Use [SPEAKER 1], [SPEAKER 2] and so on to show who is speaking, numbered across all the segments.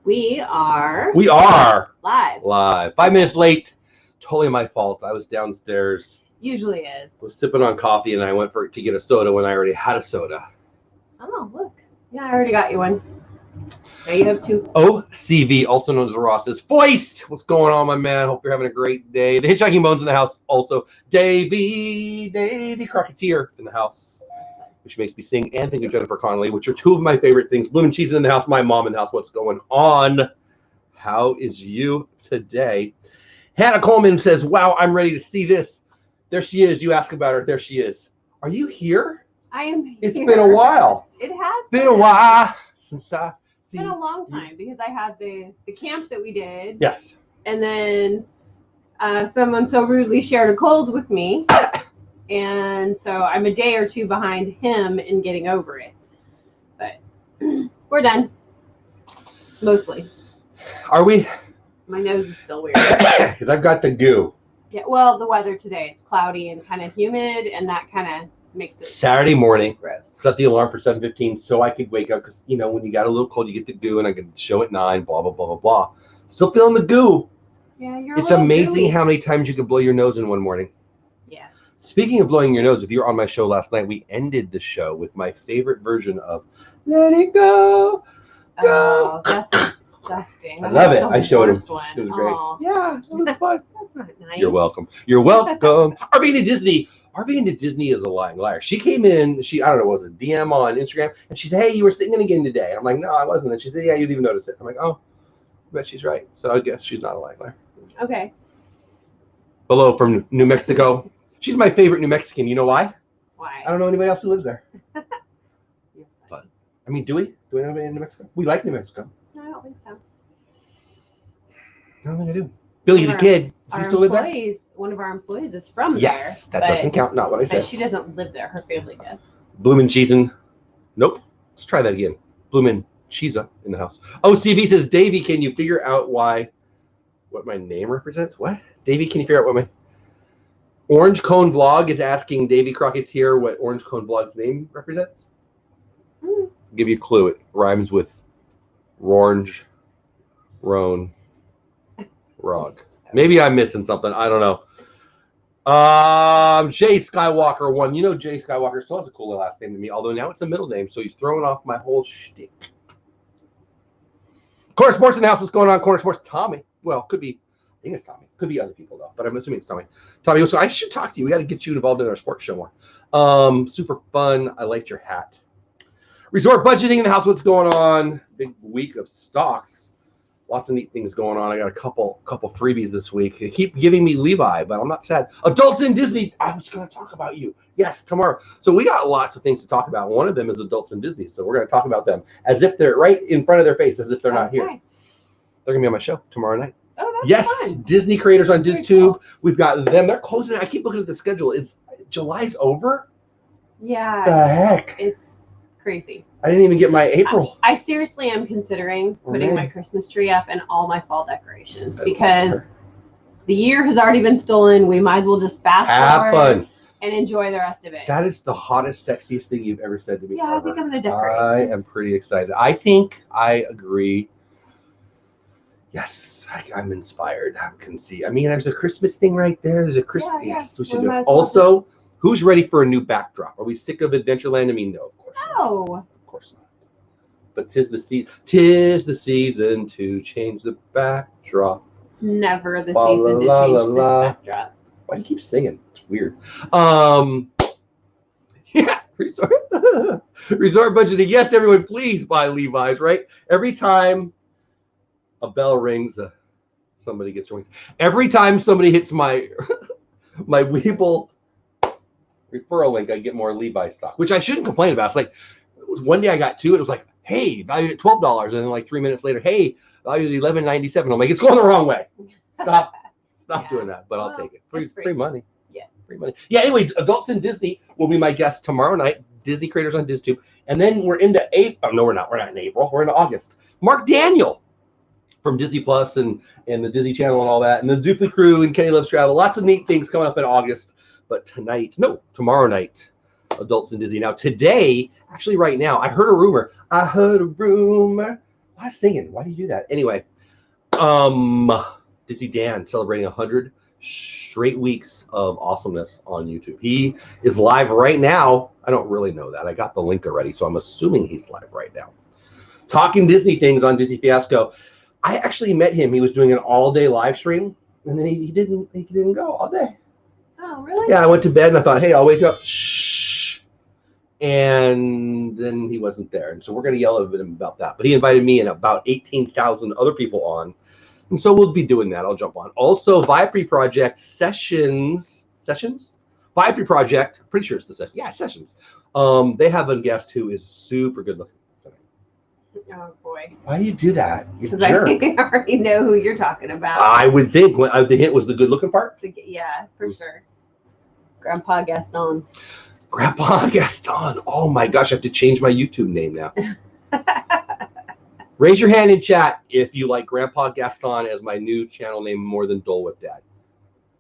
[SPEAKER 1] We are
[SPEAKER 2] live. 5 minutes late. Totally my fault. I was downstairs.
[SPEAKER 1] Usually is.
[SPEAKER 2] Was sipping on coffee and I went to get a soda when I already had a soda.
[SPEAKER 1] Oh, look. Yeah, I already got you one. There you have two.
[SPEAKER 2] OCV, also known as Ross's Foist. What's going on, my man? Hope you're having a great day. The Hitchhiking Bones in the house. Also, Davy Crocketeer in the house, which makes me sing and think of Jennifer Connelly, which are two of my favorite things. Blooming Cheese in the house, my mom in the house. What's going on? How is you today? Hannah Coleman says, wow, I'm ready to see this. There she is. You ask about her. There she is. Are you here?
[SPEAKER 1] I am here.
[SPEAKER 2] It's been a while.
[SPEAKER 1] It has
[SPEAKER 2] been a while since I...
[SPEAKER 1] It's been a long time because I had the camp that we did.
[SPEAKER 2] Yes.
[SPEAKER 1] And then someone so rudely shared a cold with me. And so I'm a day or two behind him in getting over it. But we're done. Mostly.
[SPEAKER 2] Are we?
[SPEAKER 1] My nose is still weird.
[SPEAKER 2] Because I've got the goo.
[SPEAKER 1] Yeah, well, the weather today, it's cloudy and kind of humid, and that kind of makes it
[SPEAKER 2] Saturday morning.
[SPEAKER 1] Gross.
[SPEAKER 2] Set the alarm for 7:15 so I could wake up because, you know, when you got a little cold, you get the goo, and I get the show at 9, blah, blah, blah, blah, blah. Still feeling the goo.
[SPEAKER 1] Yeah,
[SPEAKER 2] It's amazing how many times you can blow your nose in one morning.
[SPEAKER 1] Yeah.
[SPEAKER 2] Speaking of blowing your nose, if you were on my show last night, we ended the show with my favorite version of Let It Go.
[SPEAKER 1] Oh, that's disgusting.
[SPEAKER 2] I love it. I showed him.
[SPEAKER 1] One.
[SPEAKER 2] It was great.
[SPEAKER 1] Oh.
[SPEAKER 2] Yeah, it was fun.
[SPEAKER 1] That's not nice.
[SPEAKER 2] You're welcome. You're welcome. RV to Disney. RV to Disney is a lying liar. She came in, I don't know, was it DM on Instagram, and she said, hey, you were singing again today. And I'm like, no, I wasn't. And she said, yeah, you didn't even notice it. I'm like, oh, I bet she's right. So I guess she's not a lying liar.
[SPEAKER 1] Okay.
[SPEAKER 2] Below from New Mexico. She's my favorite New Mexican. You know why?
[SPEAKER 1] Why?
[SPEAKER 2] I don't know anybody else who lives there. But, I mean, do we? Do we know anybody in New Mexico? We like New Mexico.
[SPEAKER 1] No, I don't think so.
[SPEAKER 2] I don't think I do. Billy the Kid. Does he still live there?
[SPEAKER 1] One of our employees is from there.
[SPEAKER 2] Yes, that doesn't count. Not what I said.
[SPEAKER 1] But she doesn't live there. Her family does.
[SPEAKER 2] Bloomin' Cheesin'. Nope. Let's try that again. Bloomin' Cheesa in the house. OCV says, Davey, can you figure out what my name represents? What? Davey, can you figure out what my... Orange Cone Vlog is asking Davey Crocketeer what Orange Cone Vlog's name represents. I'll give you a clue. It rhymes with Orange, Roan, Rog. Maybe I'm missing something. I don't know. Jay Skywalker 1. You know Jay Skywalker still has a cool last name to me, although now it's a middle name, so he's throwing off my whole shtick. Corner Sports in the house. What's going on? Corner Sports. Tommy. Well, could be. I think it's Tommy. Could be other people though, but I'm assuming it's Tommy. Tommy, so I should talk to you. We got to get you involved in our sports show more. Super fun. I liked your hat. Resort budgeting in the house. What's going on? Big week of stocks. Lots of neat things going on. I got a couple freebies this week. They keep giving me Levi, but I'm not sad. Adults in Disney. I was going to talk about you. Yes, tomorrow. So we got lots of things to talk about. One of them is Adults in Disney. So we're going to talk about them as if they're right in front of their face, as if they're not here. They're going to be on my show tomorrow night.
[SPEAKER 1] Oh,
[SPEAKER 2] that's
[SPEAKER 1] fun.
[SPEAKER 2] Disney creators on DizTube. Cool. We've got them. They're closing. I keep looking at the schedule. Is July's over?
[SPEAKER 1] Yeah.
[SPEAKER 2] What the heck?
[SPEAKER 1] It's crazy.
[SPEAKER 2] I didn't even get my April.
[SPEAKER 1] I seriously am considering putting my Christmas tree up and all my fall decorations because the year has already been stolen. We might as well just fast forward and enjoy the rest of it. That
[SPEAKER 2] is the hottest, sexiest thing you've ever said to me.
[SPEAKER 1] Yeah, ever. I think I'm going to decorate.
[SPEAKER 2] I am pretty excited. I think I agree. Yes, I'm inspired. I can see. I mean, there's a Christmas thing right there. There's a Christmas.
[SPEAKER 1] Yeah,
[SPEAKER 2] yes, we should do it. Also, who's ready for a new backdrop? Are we sick of Adventureland? I mean, no, of course not.
[SPEAKER 1] No.
[SPEAKER 2] Of course not. But 'tis the season to change the backdrop.
[SPEAKER 1] It's never the season to change this backdrop.
[SPEAKER 2] Why do you keep singing? It's weird. Yeah, resort budgeting. Yes, everyone, please buy Levi's, right? Every time a bell rings, somebody gets wings. Every time somebody hits my my Weeble referral link, I get more Levi's stock, which I shouldn't complain about. It's like one day I got two, it was like, hey, valued at $12, and then like 3 minutes later, hey, valued at $11.97. I'm like, it's going the wrong way. Stop doing that. But I'll take it. Free money.
[SPEAKER 1] Yeah,
[SPEAKER 2] free money. Yeah. Anyway, Adults in Disney will be my guest tomorrow night. Disney creators on DizTube, and then we're into April. Oh, no, we're not. We're not in April. We're into August. Mark Daniel from Disney Plus and the Disney Channel and all that, and the Doofy Crew and Kenny Loves Travel. Lots of neat things coming up in August. But tomorrow night, Adults in Disney. Now today, actually right now, I heard a rumor. I was singing. Why do you do that? Anyway, Dizzy Dan celebrating 100 straight weeks of awesomeness on YouTube. He is live right now. I don't really know that. I got the link already, so I'm assuming he's live right now. Talking Disney things on Disney Fiasco. I actually met him. He was doing an all-day live stream, and then he didn't go all day.
[SPEAKER 1] Oh, really?
[SPEAKER 2] Yeah, I went to bed and I thought, hey, I'll wake up. Shh. And then he wasn't there. And so we're going to yell at him about that. But he invited me and about 18,000 other people on. And so we'll be doing that. I'll jump on. Also, Vipree Project Sessions? Vipree Project, pretty sure it's the session. Yeah, Sessions. They have a guest who is super good looking.
[SPEAKER 1] Oh, boy.
[SPEAKER 2] Why do you do that?
[SPEAKER 1] Because I already know who you're talking about.
[SPEAKER 2] I would think the hint was the good looking part.
[SPEAKER 1] Yeah, for sure. Grandpa Gaston.
[SPEAKER 2] Grandpa Gaston. Oh my gosh, I have to change my YouTube name now. Raise your hand in chat if you like Grandpa Gaston as my new channel name more than Dole Whip Dad.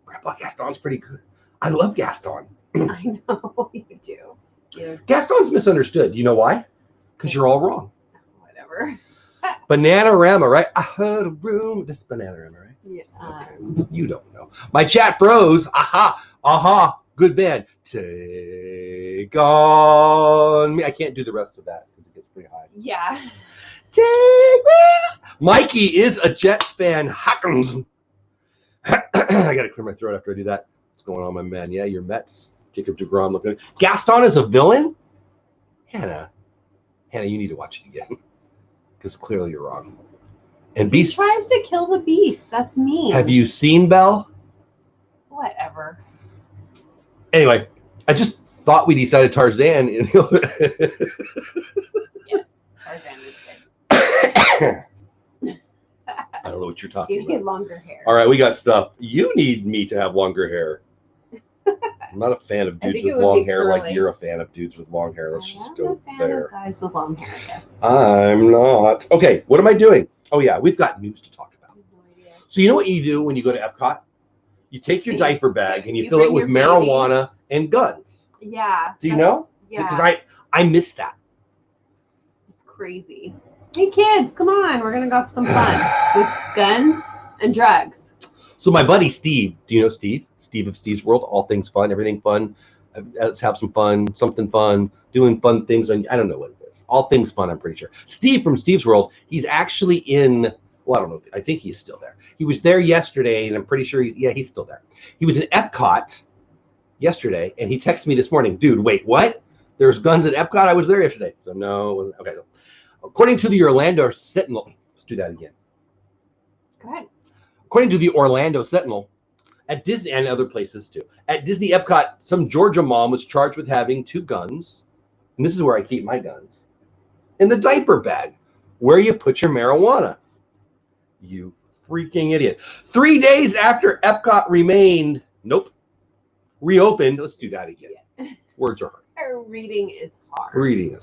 [SPEAKER 2] Grandpa Gaston's pretty good. I love Gaston.
[SPEAKER 1] I know you do. Yeah.
[SPEAKER 2] Gaston's misunderstood. You know why? Because you're all wrong.
[SPEAKER 1] Whatever.
[SPEAKER 2] Bananarama, right? I heard a room. This is Bananarama, right?
[SPEAKER 1] Yeah.
[SPEAKER 2] Okay. You don't know. My chat bros. Aha. Good band. Take on me. I can't do the rest of that because it gets pretty high.
[SPEAKER 1] Yeah.
[SPEAKER 2] Take me. Mikey is a Jets fan. Hawkins. I got to clear my throat after I do that. What's going on, my man? Yeah, your Mets. Jacob DeGrom looking. Gaston is a villain? Hannah, you need to watch it again because clearly you're wrong. And Beast
[SPEAKER 1] he tries to kill the beast. That's mean.
[SPEAKER 2] Have you seen Belle?
[SPEAKER 1] Whatever.
[SPEAKER 2] Anyway, I just thought we decided Tarzan.
[SPEAKER 1] Yes, Tarzan is good.
[SPEAKER 2] I don't know what you're talking
[SPEAKER 1] You
[SPEAKER 2] about.
[SPEAKER 1] need longer hair.
[SPEAKER 2] All right, we got stuff. You need me to have longer hair. I'm not a fan of dudes with long hair like you're a fan of dudes with long hair. Let's just go there.
[SPEAKER 1] Guys with long hair, yes.
[SPEAKER 2] I'm not. Okay, what am I doing? Oh, yeah, we've got news to talk about. No idea. So you know what you do when you go to Epcot? You take your diaper bag and you fill it with marijuana and guns.
[SPEAKER 1] Yeah.
[SPEAKER 2] Do you know?
[SPEAKER 1] Yeah.
[SPEAKER 2] Because I miss that.
[SPEAKER 1] It's crazy. Hey, kids, come on. We're going to go have some fun with guns and drugs.
[SPEAKER 2] So my buddy Steve, do you know Steve? Steve of Steve's World, all things fun, everything fun. Let's have some fun, something fun, doing fun things. I don't know what it is. All things fun, I'm pretty sure. Steve from Steve's World, he's actually in, well, I don't know. I think he's still there. He was there yesterday, and I'm pretty sure he's still there. He was in Epcot yesterday, and he texted me this morning, dude, wait, what? There's guns at Epcot? I was there yesterday. So no, it wasn't. Okay. So, according to the Orlando Sentinel, let's do that again.
[SPEAKER 1] Go ahead.
[SPEAKER 2] According to the Orlando Sentinel, at Disney and other places too, at Disney Epcot, some Georgia mom was charged with having 2 guns, and this is where I keep my guns, in the diaper bag, where you put your marijuana. You freaking idiot. 3 days after Epcot reopened, let's do that again. Yeah. Words are hard.
[SPEAKER 1] Reading is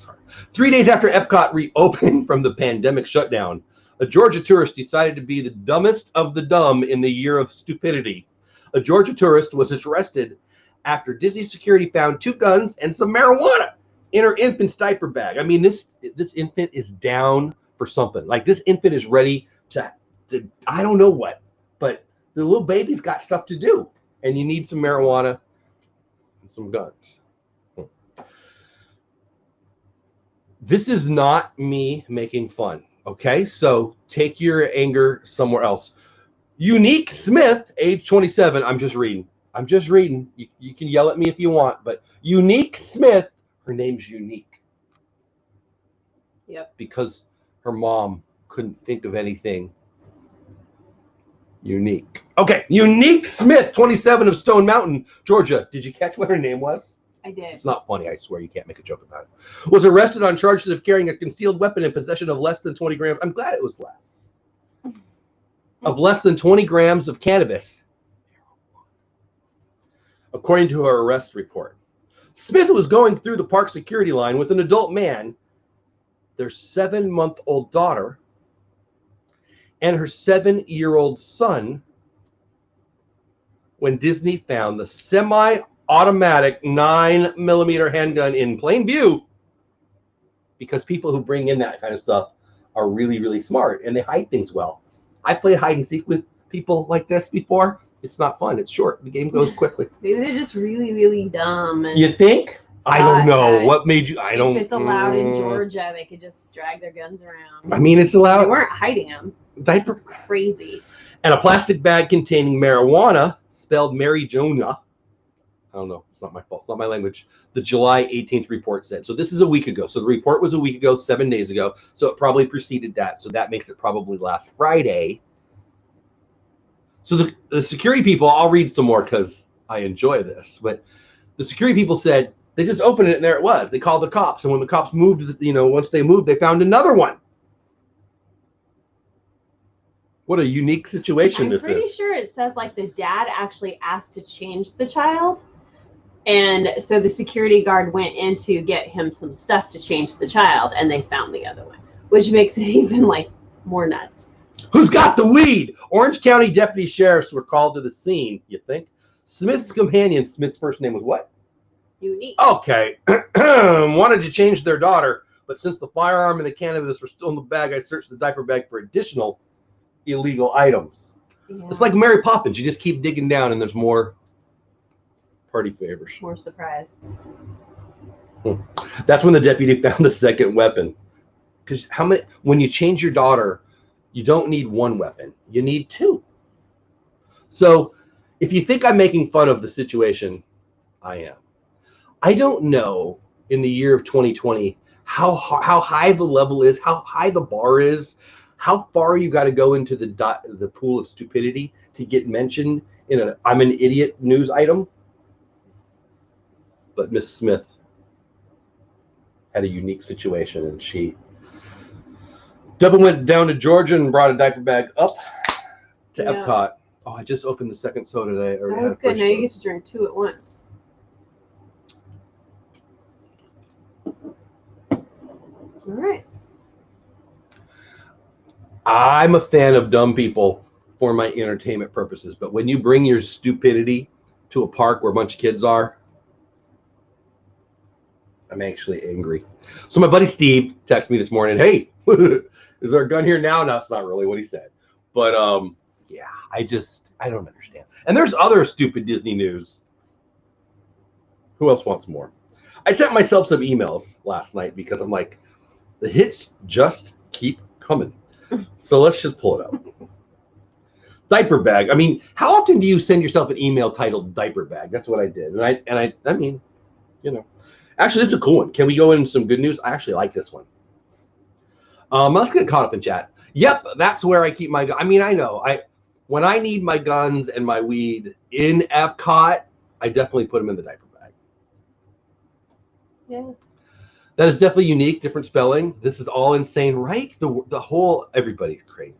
[SPEAKER 1] hard.
[SPEAKER 2] 3 days after Epcot reopened from the pandemic shutdown, a Georgia tourist decided to be the dumbest of the dumb in the year of stupidity. A Georgia tourist was arrested after Disney security found 2 guns and some marijuana in her infant's diaper bag. I mean, this infant is down for something. Like, this infant is ready to I don't know what, but the little baby's got stuff to do, and you need some marijuana and some guns. This is not me making fun, okay? So take your anger somewhere else. Unique Smith, age 27. I'm just reading. You can yell at me if you want, but Unique Smith, her name's Unique.
[SPEAKER 1] Yep.
[SPEAKER 2] Because her mom couldn't think of anything unique. Okay, Unique Smith, 27 of Stone Mountain, Georgia. Did you catch what her name was?
[SPEAKER 1] I did.
[SPEAKER 2] It's not funny. I swear you can't make a joke about it. Was arrested on charges of carrying a concealed weapon in possession of less than 20 grams. I'm glad it was less. Of less than 20 grams of cannabis, according to her arrest report. Smith was going through the park security line with an adult man, their 7-month-old daughter, and her 7-year-old son when Disney found the semi-automatic 9mm handgun in plain view, because people who bring in that kind of stuff are really, really smart and they hide things well. I played hide and seek with people like this before. It's not fun. It's short. The game goes quickly.
[SPEAKER 1] Maybe they're just really, really dumb. And
[SPEAKER 2] You think? I don't know. What made you? I don't.
[SPEAKER 1] If it's allowed in Georgia, they could just drag their guns around.
[SPEAKER 2] I mean, it's allowed.
[SPEAKER 1] They weren't hiding them.
[SPEAKER 2] Diaper.
[SPEAKER 1] That's crazy.
[SPEAKER 2] And a plastic bag containing marijuana, spelled Mary Jonah. I don't know. It's not my fault. It's not my language. The July 18th report said. So this is a week ago. So the report was a week ago, 7 days ago. So it probably preceded that. So that makes it probably last Friday. So the security people, I'll read some more because I enjoy this. But the security people said they just opened it and there it was. They called the cops. And when the cops moved, once they moved, they found another one. What a unique situation this is.
[SPEAKER 1] I'm pretty sure it says like the dad actually asked to change the child. And so the security guard went in to get him some stuff to change the child, and they found the other one, which makes it even like more nuts.
[SPEAKER 2] Who's got the weed? Orange County deputy sheriffs were called to the scene, you think? Smith's companion, Smith's first name was what?
[SPEAKER 1] Unique.
[SPEAKER 2] Okay. Wanted to change their daughter, but since the firearm and the cannabis were still in the bag, I searched the diaper bag for additional illegal items. Yeah. It's like Mary Poppins. You just keep digging down and there's more party favors.
[SPEAKER 1] More surprise.
[SPEAKER 2] That's when the deputy found the second weapon. Because when you change your daughter, you don't need one weapon. You need two. So if you think I'm making fun of the situation, I am. I don't know in the year of 2020 how high the level is, how high the bar is, how far you got to go into the pool of stupidity to get mentioned in a I'm an idiot news item. But Miss Smith had a unique situation, and she double went down to Georgia and brought a diaper bag up to Epcot. Oh, I just opened the second soda today.
[SPEAKER 1] That was good. Now you get to drink two at once. All right.
[SPEAKER 2] I'm a fan of dumb people for my entertainment purposes, but when you bring your stupidity to a park where a bunch of kids are, I'm actually angry. So my buddy Steve texted me this morning, hey, is there a gun here now? No, that's not really what he said. But yeah, I don't understand. And there's other stupid Disney news. Who else wants more? I sent myself some emails last night because I'm like, the hits just keep coming. So let's just pull it up. Diaper bag. I mean, how often do you send yourself an email titled diaper bag? That's what I did. And I mean, actually, this is a cool one. Can we go into some good news? I actually like this one. Let's get caught up in chat. Yep, that's where I keep my gun. I mean, I know. When I need my guns and my weed in Epcot, I definitely put them in the diaper bag.
[SPEAKER 1] Yeah.
[SPEAKER 2] That is definitely unique, different spelling. This is all insane, right? The whole, everybody's crazy.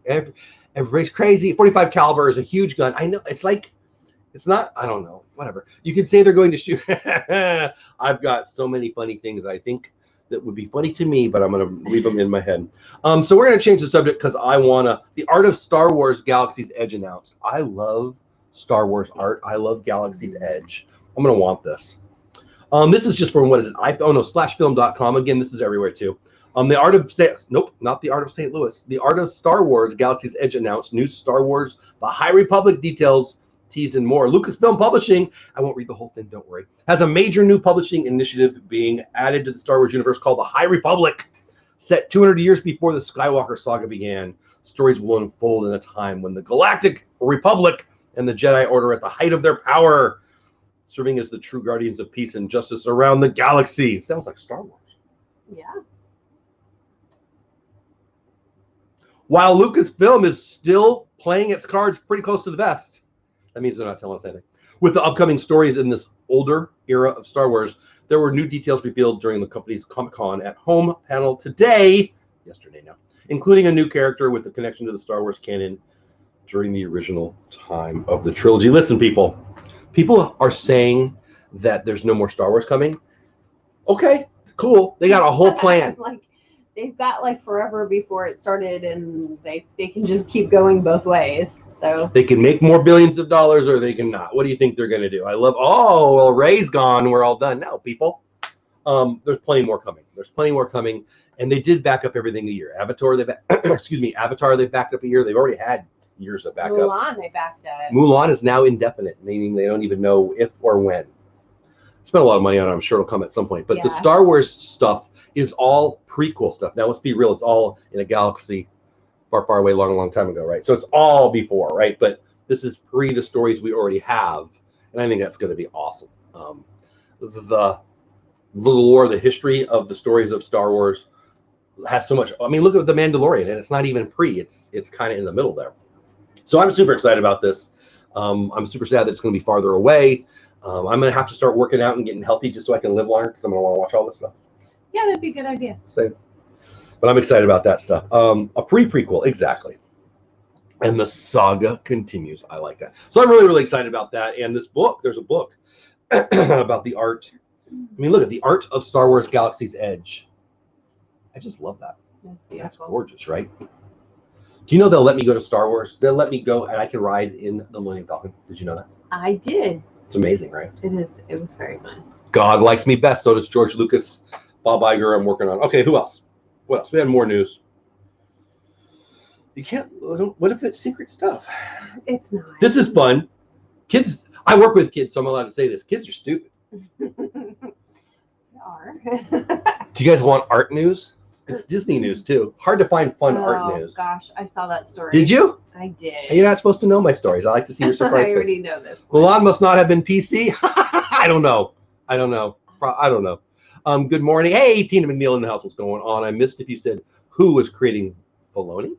[SPEAKER 2] Everybody's crazy. 45 caliber is a huge gun. I know. It's not, I don't know, whatever. You could say they're going to shoot. I've got so many funny things I think that would be funny to me, but I'm going to leave them in my head. So we're going to change the subject because the art of Star Wars Galaxy's Edge announced. I love Star Wars art. I love Galaxy's Edge. I'm going to want this. This is just from, what is it? /film.com. Again, this is everywhere too. The art of, nope, not the art of St. Louis. The art of Star Wars Galaxy's Edge announced new Star Wars, The High Republic details teased and more. Lucasfilm Publishing, I won't read the whole thing, don't worry, has a major new publishing initiative being added to the Star Wars universe called The High Republic. Set 200 years before the Skywalker saga began, stories will unfold in a time when the Galactic Republic and the Jedi Order are at the height of their power, serving as the true guardians of peace and justice around the galaxy. Sounds like Star Wars.
[SPEAKER 1] Yeah.
[SPEAKER 2] While Lucasfilm is still playing its cards pretty close to the vest, that means they're not telling us anything. With the upcoming stories in this older era of Star Wars, there were new details revealed during the company's Comic-Con at Home panel yesterday now, including a new character with a connection to the Star Wars canon during the original time of the trilogy. Listen, people are saying that there's no more Star Wars coming. Okay, cool. They got a whole plan.
[SPEAKER 1] They've got forever before it started, and they can just keep going both ways. So
[SPEAKER 2] they can make more billions of dollars, or they can not. What do you think they're going to do? Well, Ray's gone. We're all done now, people. There's plenty more coming. And they did back up everything a year. Avatar, Avatar, they backed up a year. They've already had years of backups.
[SPEAKER 1] Mulan, they backed up.
[SPEAKER 2] Mulan is now indefinite, meaning they don't even know if or when. Spent a lot of money on it. I'm sure it'll come at some point. But the Star Wars stuff is all prequel stuff. Now, let's be real. It's all in a galaxy far, far away, long, long time ago, right? So it's all before, right? But this is pre the stories we already have. And I think that's going to be awesome. The lore, the history of the stories of Star Wars has so much. I mean, look at The Mandalorian, and it's not even pre. It's kind of in the middle there. So I'm super excited about this. I'm super sad that it's going to be farther away. I'm going to have to start working out and getting healthy just so I can live longer because I'm going to want to watch all this stuff.
[SPEAKER 1] Yeah, that'd be a good idea.
[SPEAKER 2] Same. But I'm excited about that stuff. A prequel, exactly. And the saga continues. I like that. So I'm really, really excited about that. And this book, there's a book about the art. I mean, look at the art of Star Wars Galaxy's Edge. I just love that. That's gorgeous, right? Do you know they'll let me go to Star Wars? They'll let me go and I can ride in the Millennium Falcon. Did you know that?
[SPEAKER 1] I did.
[SPEAKER 2] It's amazing, right?
[SPEAKER 1] It is. It was very fun.
[SPEAKER 2] God likes me best. So does George Lucas. Bob Iger, I'm working on. Okay, who else? What else? We had more news. You can't. What if it's secret stuff?
[SPEAKER 1] It's not.
[SPEAKER 2] This is fun. Kids. I work with kids, so I'm allowed to say this. Kids are stupid.
[SPEAKER 1] They are.
[SPEAKER 2] Do you guys want art news? It's Disney news too. Hard to find fun art news.
[SPEAKER 1] Oh gosh, I saw that story.
[SPEAKER 2] Did you?
[SPEAKER 1] I did.
[SPEAKER 2] You're not supposed to know my stories. I like to see your surprise
[SPEAKER 1] I already
[SPEAKER 2] face.
[SPEAKER 1] know this one.
[SPEAKER 2] Mulan must not have been PC. I don't know. I don't know. Good morning. Hey, Tina McNeil in the house. What's going on? I missed if you said who was creating Filoni.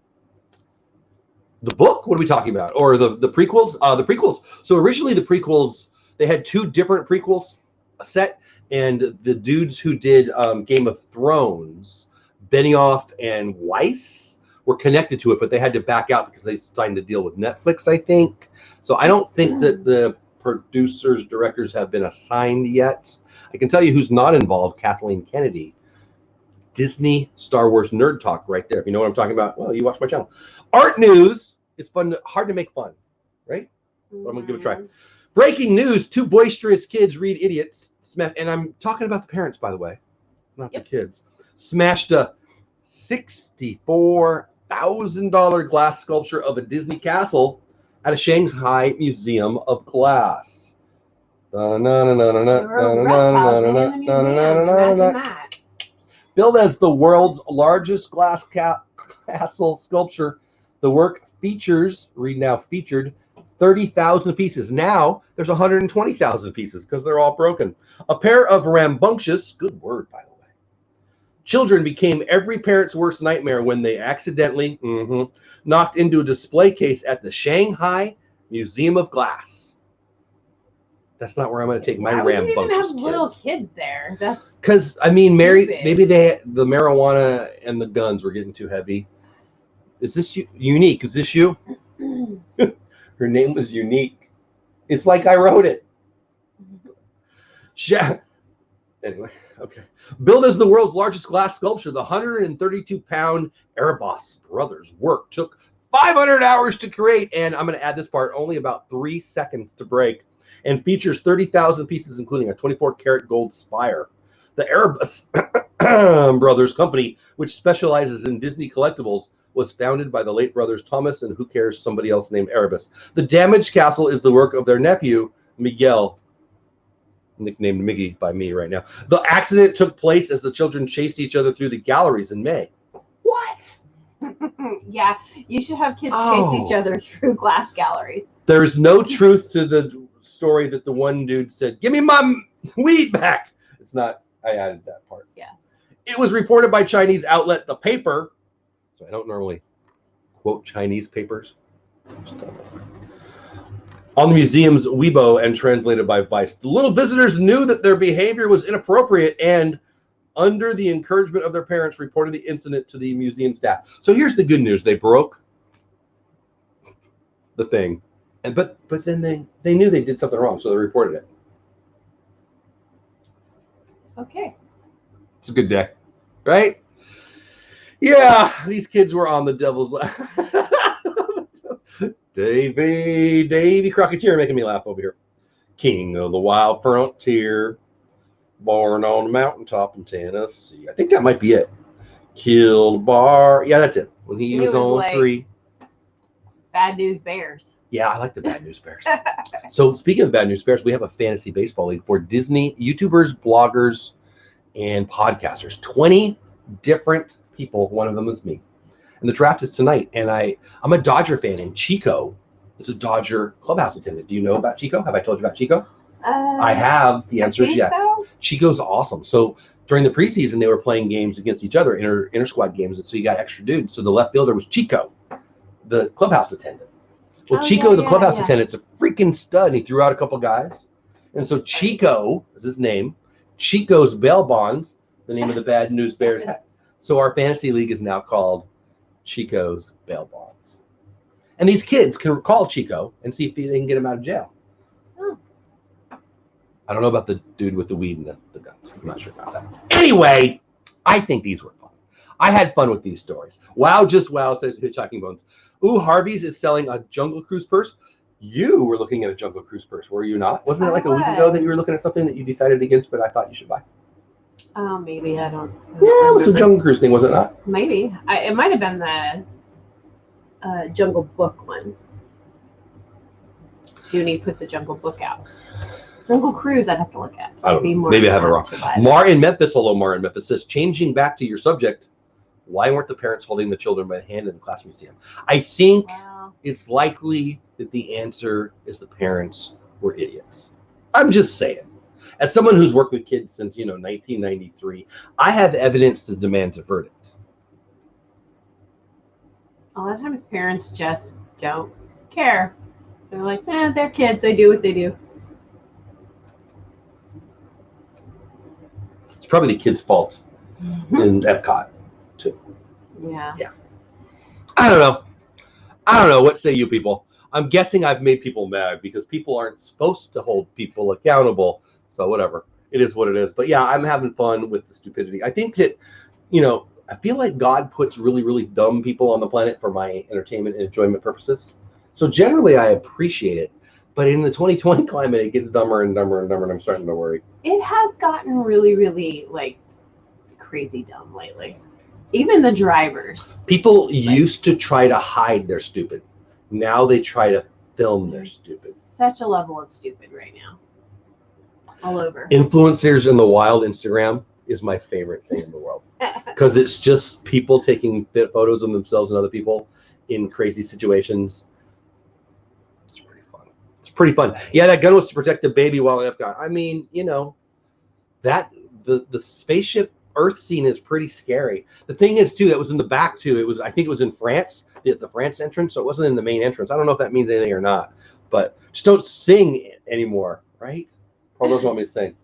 [SPEAKER 2] The book? What are we talking about? Or the prequels? The prequels. So originally the prequels, they had two different prequels set, and the dudes who did Game of Thrones, Benioff and Weiss, were connected to it, but they had to back out because they signed a deal with Netflix, I think. So I don't think that the producers, directors have been assigned yet. I can tell you who's not involved, Kathleen Kennedy. Disney Star Wars Nerd Talk right there. If you know what I'm talking about, well, you watch my channel. Art news is fun, hard to make fun, right? Well, I'm going to give it a try. Breaking news, two boisterous kids read idiots. And I'm talking about the parents, by the way, not the kids. Smashed a $64,000 glass sculpture of a Disney castle at a Shanghai Museum of Glass. Billed as the world's largest glass castle sculpture, the work features, featured 30,000 pieces. Now there's 120,000 pieces because they're all broken. A pair of rambunctious, good word, by the way, children became every parent's worst nightmare when they accidentally knocked into a display case at the Shanghai Museum of Glass. That's not where I'm going to take my rambunctious
[SPEAKER 1] kids. Why would you even have
[SPEAKER 2] kids.
[SPEAKER 1] little kids there? That's
[SPEAKER 2] because, I mean, maybe the marijuana and the guns were getting too heavy. Is this unique? Is this you? Her name was Unique. It's like I wrote it. Anyway, okay. Billed as the world's largest glass sculpture, the 132-pound Erebos brothers' work took 500 hours to create, and I'm going to add this part, only about 3 seconds to break, and features 30,000 pieces, including a 24-karat gold spire. The Erebos brothers company, which specializes in Disney collectibles, was founded by the late brothers Thomas and who cares, somebody else named Erebus. The damaged castle is the work of their nephew, Miguel, nicknamed Miggy by me right now. The accident took place as the children chased each other through the galleries in May. What?
[SPEAKER 1] Yeah, you should have kids chase each other through glass galleries.
[SPEAKER 2] There's no truth to the story that the one dude said, "Give me my weed back." It's not. I added that part.
[SPEAKER 1] Yeah.
[SPEAKER 2] It was reported by Chinese outlet The Paper. So I don't normally quote Chinese papers. On the museum's Weibo and translated by Vice. The little visitors knew that their behavior was inappropriate and, under the encouragement of their parents, reported the incident to the museum staff. So here's the good news. They broke the thing. But then they knew they did something wrong, so they reported it.
[SPEAKER 1] Okay.
[SPEAKER 2] It's a good day, right? Yeah, these kids were on the devil's lap. Davy Crocketeer making me laugh over here. King of the wild frontier, born on a mountaintop in Tennessee. I think that might be it. Killed Bar. Yeah, that's it. When he
[SPEAKER 1] It
[SPEAKER 2] was
[SPEAKER 1] was
[SPEAKER 2] on
[SPEAKER 1] like-
[SPEAKER 2] 3.
[SPEAKER 1] Bad News Bears.
[SPEAKER 2] Yeah, I like the Bad News Bears. So speaking of Bad News Bears, we have a fantasy baseball league for Disney YouTubers, bloggers, and podcasters. 20 different people. One of them is me. And the draft is tonight. And I'm a Dodger fan, and Chico is a Dodger clubhouse attendant. Do you know about Chico? Have I told you about Chico? I have. The answer is yes.
[SPEAKER 1] So.
[SPEAKER 2] Chico's awesome. So during the preseason, they were playing games against each other, inter squad games, and so you got extra dudes. So the left fielder was Chico, the clubhouse attendant. Well, Chico, the clubhouse attendant's a freaking stud, and he threw out a couple guys. And so Chico is his name. Chico's Bail Bonds, the name of the Bad News Bears. So our fantasy league is now called Chico's Bail Bonds. And these kids can call Chico and see if they can get him out of jail.
[SPEAKER 1] Oh.
[SPEAKER 2] I don't know about the dude with the weed and the guns. I'm not sure about that. Anyway, I think these were fun. I had fun with these stories. Wow, just wow, says Hitchhiking Bones. Ooh, Harvey's is selling a Jungle Cruise purse. You were looking at a Jungle Cruise purse, were you not? Wasn't it like a week ago that you were looking at something that you decided against, but I thought you should buy?
[SPEAKER 1] Oh, maybe. I don't
[SPEAKER 2] Yeah, it was a Jungle Cruise thing, was it not?
[SPEAKER 1] Maybe. It might have been the Jungle Book one. Dooney put the Jungle Book out. Jungle Cruise, I'd have to look at.
[SPEAKER 2] I don't know. Maybe I have it wrong. Mar in Memphis, hello, Mar in Memphis says, changing back to your subject, why weren't the parents holding the children by the hand in the class museum? I think it's likely that the answer is the parents were idiots. I'm just saying. As someone who's worked with kids since, 1993, I have evidence to demand a verdict.
[SPEAKER 1] A lot of times parents just don't care. They're like, they're kids. They do what they do.
[SPEAKER 2] It's probably the kid's fault in Epcot, too.
[SPEAKER 1] Yeah.
[SPEAKER 2] I don't know. What say you people? I'm guessing I've made people mad because people aren't supposed to hold people accountable. So whatever. It is what it is. But yeah, I'm having fun with the stupidity. I think that, I feel like God puts really, really dumb people on the planet for my entertainment and enjoyment purposes. So generally I appreciate it. But in the 2020 climate, it gets dumber and dumber and dumber, and I'm starting to worry.
[SPEAKER 1] It has gotten really, really, crazy dumb lately. Even the drivers.
[SPEAKER 2] People used to try to hide their stupid. Now they try to film their stupid.
[SPEAKER 1] Such a level of stupid right now. All over.
[SPEAKER 2] Influencers in the wild Instagram is my favorite thing in the world. Because it's just people taking photos of themselves and other people in crazy situations. It's pretty fun. Yeah, that gun was to protect the baby while in Epcot. I mean, that the spaceship Earth scene is pretty scary. The thing is, too, that was in the back, too. I think it was in France, the France entrance, so it wasn't in the main entrance. I don't know if that means anything or not, but just don't sing anymore, right? Pearl doesn't want me to sing.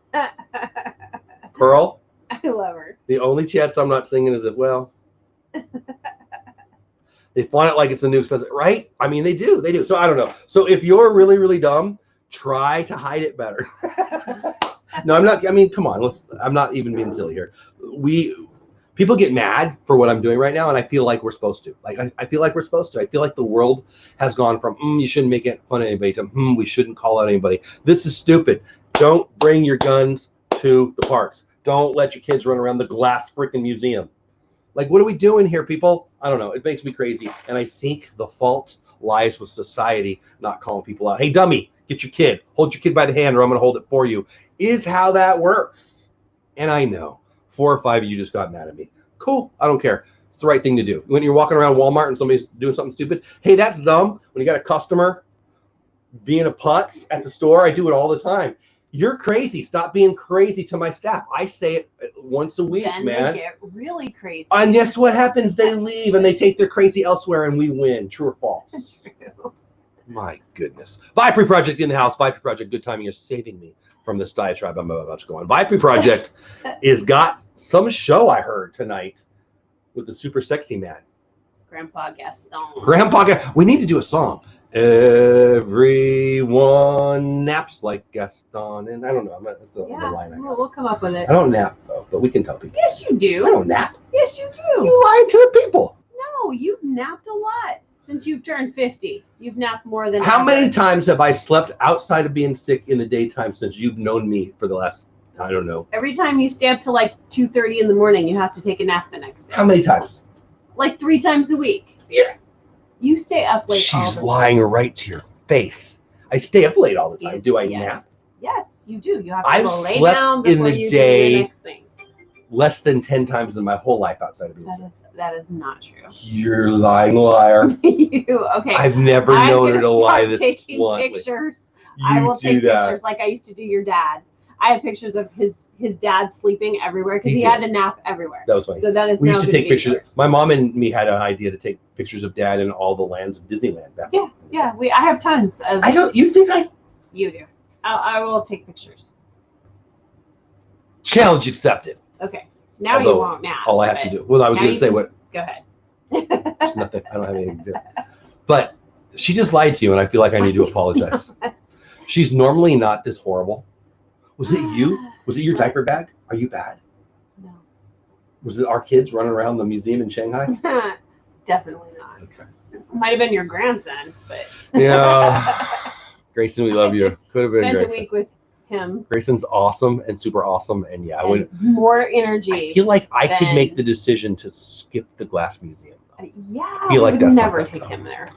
[SPEAKER 2] Pearl?
[SPEAKER 1] I love her.
[SPEAKER 2] The only chance I'm not singing is that, they flaunt it like it's the new expensive, right? I mean, they do. So I don't know. So if you're really, really dumb, try to hide it better. No, I'm not. I mean, come on. I'm not even being silly here. People get mad for what I'm doing right now, and I feel like we're supposed to. I feel like we're supposed to. I feel like the world has gone from you shouldn't make fun of anybody to we shouldn't call out anybody. This is stupid. Don't bring your guns to the parks. Don't let your kids run around the glass freaking museum. What are we doing here, people? I don't know. It makes me crazy, and I think the fault lies with society not calling people out. Hey, dummy, get your kid. Hold your kid by the hand, or I'm going to hold it for you. Is how that works. And I know 4 or 5 of you just got mad at me. Cool. I don't care. It's the right thing to do. When you're walking around Walmart and somebody's doing something stupid, hey, that's dumb. When you got a customer being a putz at the store, I do it all the time. You're crazy. Stop being crazy to my staff. I say it once a week,
[SPEAKER 1] then
[SPEAKER 2] man.
[SPEAKER 1] They get really crazy.
[SPEAKER 2] And guess what happens? They leave and they take their crazy elsewhere, and we win. True or false?
[SPEAKER 1] True.
[SPEAKER 2] My goodness. Viper Project in the house. Viper Project, good timing. You're saving me from this diatribe I'm about to go on. Viper Project is got some show I heard tonight with the super sexy man.
[SPEAKER 1] Grandpa Gaston.
[SPEAKER 2] We need to do a song. Everyone naps like Gaston. And I don't know. That's the line I got.
[SPEAKER 1] We'll come up with it.
[SPEAKER 2] I don't nap, though, but we can tell people.
[SPEAKER 1] Yes, you do.
[SPEAKER 2] I don't nap.
[SPEAKER 1] Yes, you do.
[SPEAKER 2] You lied to the people.
[SPEAKER 1] No, you've napped a lot. Since you've turned 50, you've napped more than
[SPEAKER 2] How
[SPEAKER 1] ever.
[SPEAKER 2] many times have I slept outside of being sick in the daytime since you've known me for the last I don't know.
[SPEAKER 1] Every time you stay up till like 2:30 in the morning, you have to take a nap the next day.
[SPEAKER 2] How many times?
[SPEAKER 1] Like 3 times a week.
[SPEAKER 2] Yeah.
[SPEAKER 1] You stay up late all
[SPEAKER 2] She's
[SPEAKER 1] the
[SPEAKER 2] lying right to your face. I stay up late all the time. Do I
[SPEAKER 1] Yes.
[SPEAKER 2] nap?
[SPEAKER 1] Yes, you do. You have to
[SPEAKER 2] I've
[SPEAKER 1] go lay
[SPEAKER 2] slept
[SPEAKER 1] down
[SPEAKER 2] in
[SPEAKER 1] before
[SPEAKER 2] the
[SPEAKER 1] you
[SPEAKER 2] day.
[SPEAKER 1] do your next thing.
[SPEAKER 2] Less than 10 times in my whole life outside of being sick.
[SPEAKER 1] That is not true.
[SPEAKER 2] You're lying liar.
[SPEAKER 1] Okay.
[SPEAKER 2] I've never known her to lie this
[SPEAKER 1] taking
[SPEAKER 2] bluntly.
[SPEAKER 1] pictures.
[SPEAKER 2] You
[SPEAKER 1] I will
[SPEAKER 2] do
[SPEAKER 1] take
[SPEAKER 2] that.
[SPEAKER 1] pictures like I used to do your dad. I have pictures of his dad sleeping everywhere because he had to nap everywhere.
[SPEAKER 2] That was funny.
[SPEAKER 1] So that is
[SPEAKER 2] we
[SPEAKER 1] now
[SPEAKER 2] used to
[SPEAKER 1] gonna
[SPEAKER 2] take
[SPEAKER 1] be
[SPEAKER 2] pictures.
[SPEAKER 1] yours.
[SPEAKER 2] My mom and me had an idea to take pictures of Dad in all the lands of Disneyland. Back then.
[SPEAKER 1] Yeah. I have tons of.
[SPEAKER 2] I don't. You think I?
[SPEAKER 1] You do. I will take pictures.
[SPEAKER 2] Challenge accepted.
[SPEAKER 1] Okay. Now
[SPEAKER 2] Although,
[SPEAKER 1] you won't now.
[SPEAKER 2] All I have to do. Well, I was going to say what.
[SPEAKER 1] Go ahead.
[SPEAKER 2] There's nothing. I don't have anything to do. But she just lied to you, and I feel like I need to apologize. She's normally not this horrible. Was it you? Was it your diaper bag? Are you bad?
[SPEAKER 1] No.
[SPEAKER 2] Was it our kids running around the museum in Shanghai?
[SPEAKER 1] Definitely not.
[SPEAKER 2] Okay.
[SPEAKER 1] Might have been your grandson, but.
[SPEAKER 2] Yeah. Grayson, we love you. Could have been
[SPEAKER 1] Spent
[SPEAKER 2] Grayson.
[SPEAKER 1] a week with him.
[SPEAKER 2] Grayson's awesome and super awesome, and yeah,
[SPEAKER 1] And more energy.
[SPEAKER 2] I feel like I could
[SPEAKER 1] than-
[SPEAKER 2] make the decision to skip the glass museum. Though.
[SPEAKER 1] Yeah,
[SPEAKER 2] I feel like
[SPEAKER 1] I would
[SPEAKER 2] that's
[SPEAKER 1] never
[SPEAKER 2] not that
[SPEAKER 1] take
[SPEAKER 2] tough.
[SPEAKER 1] him there.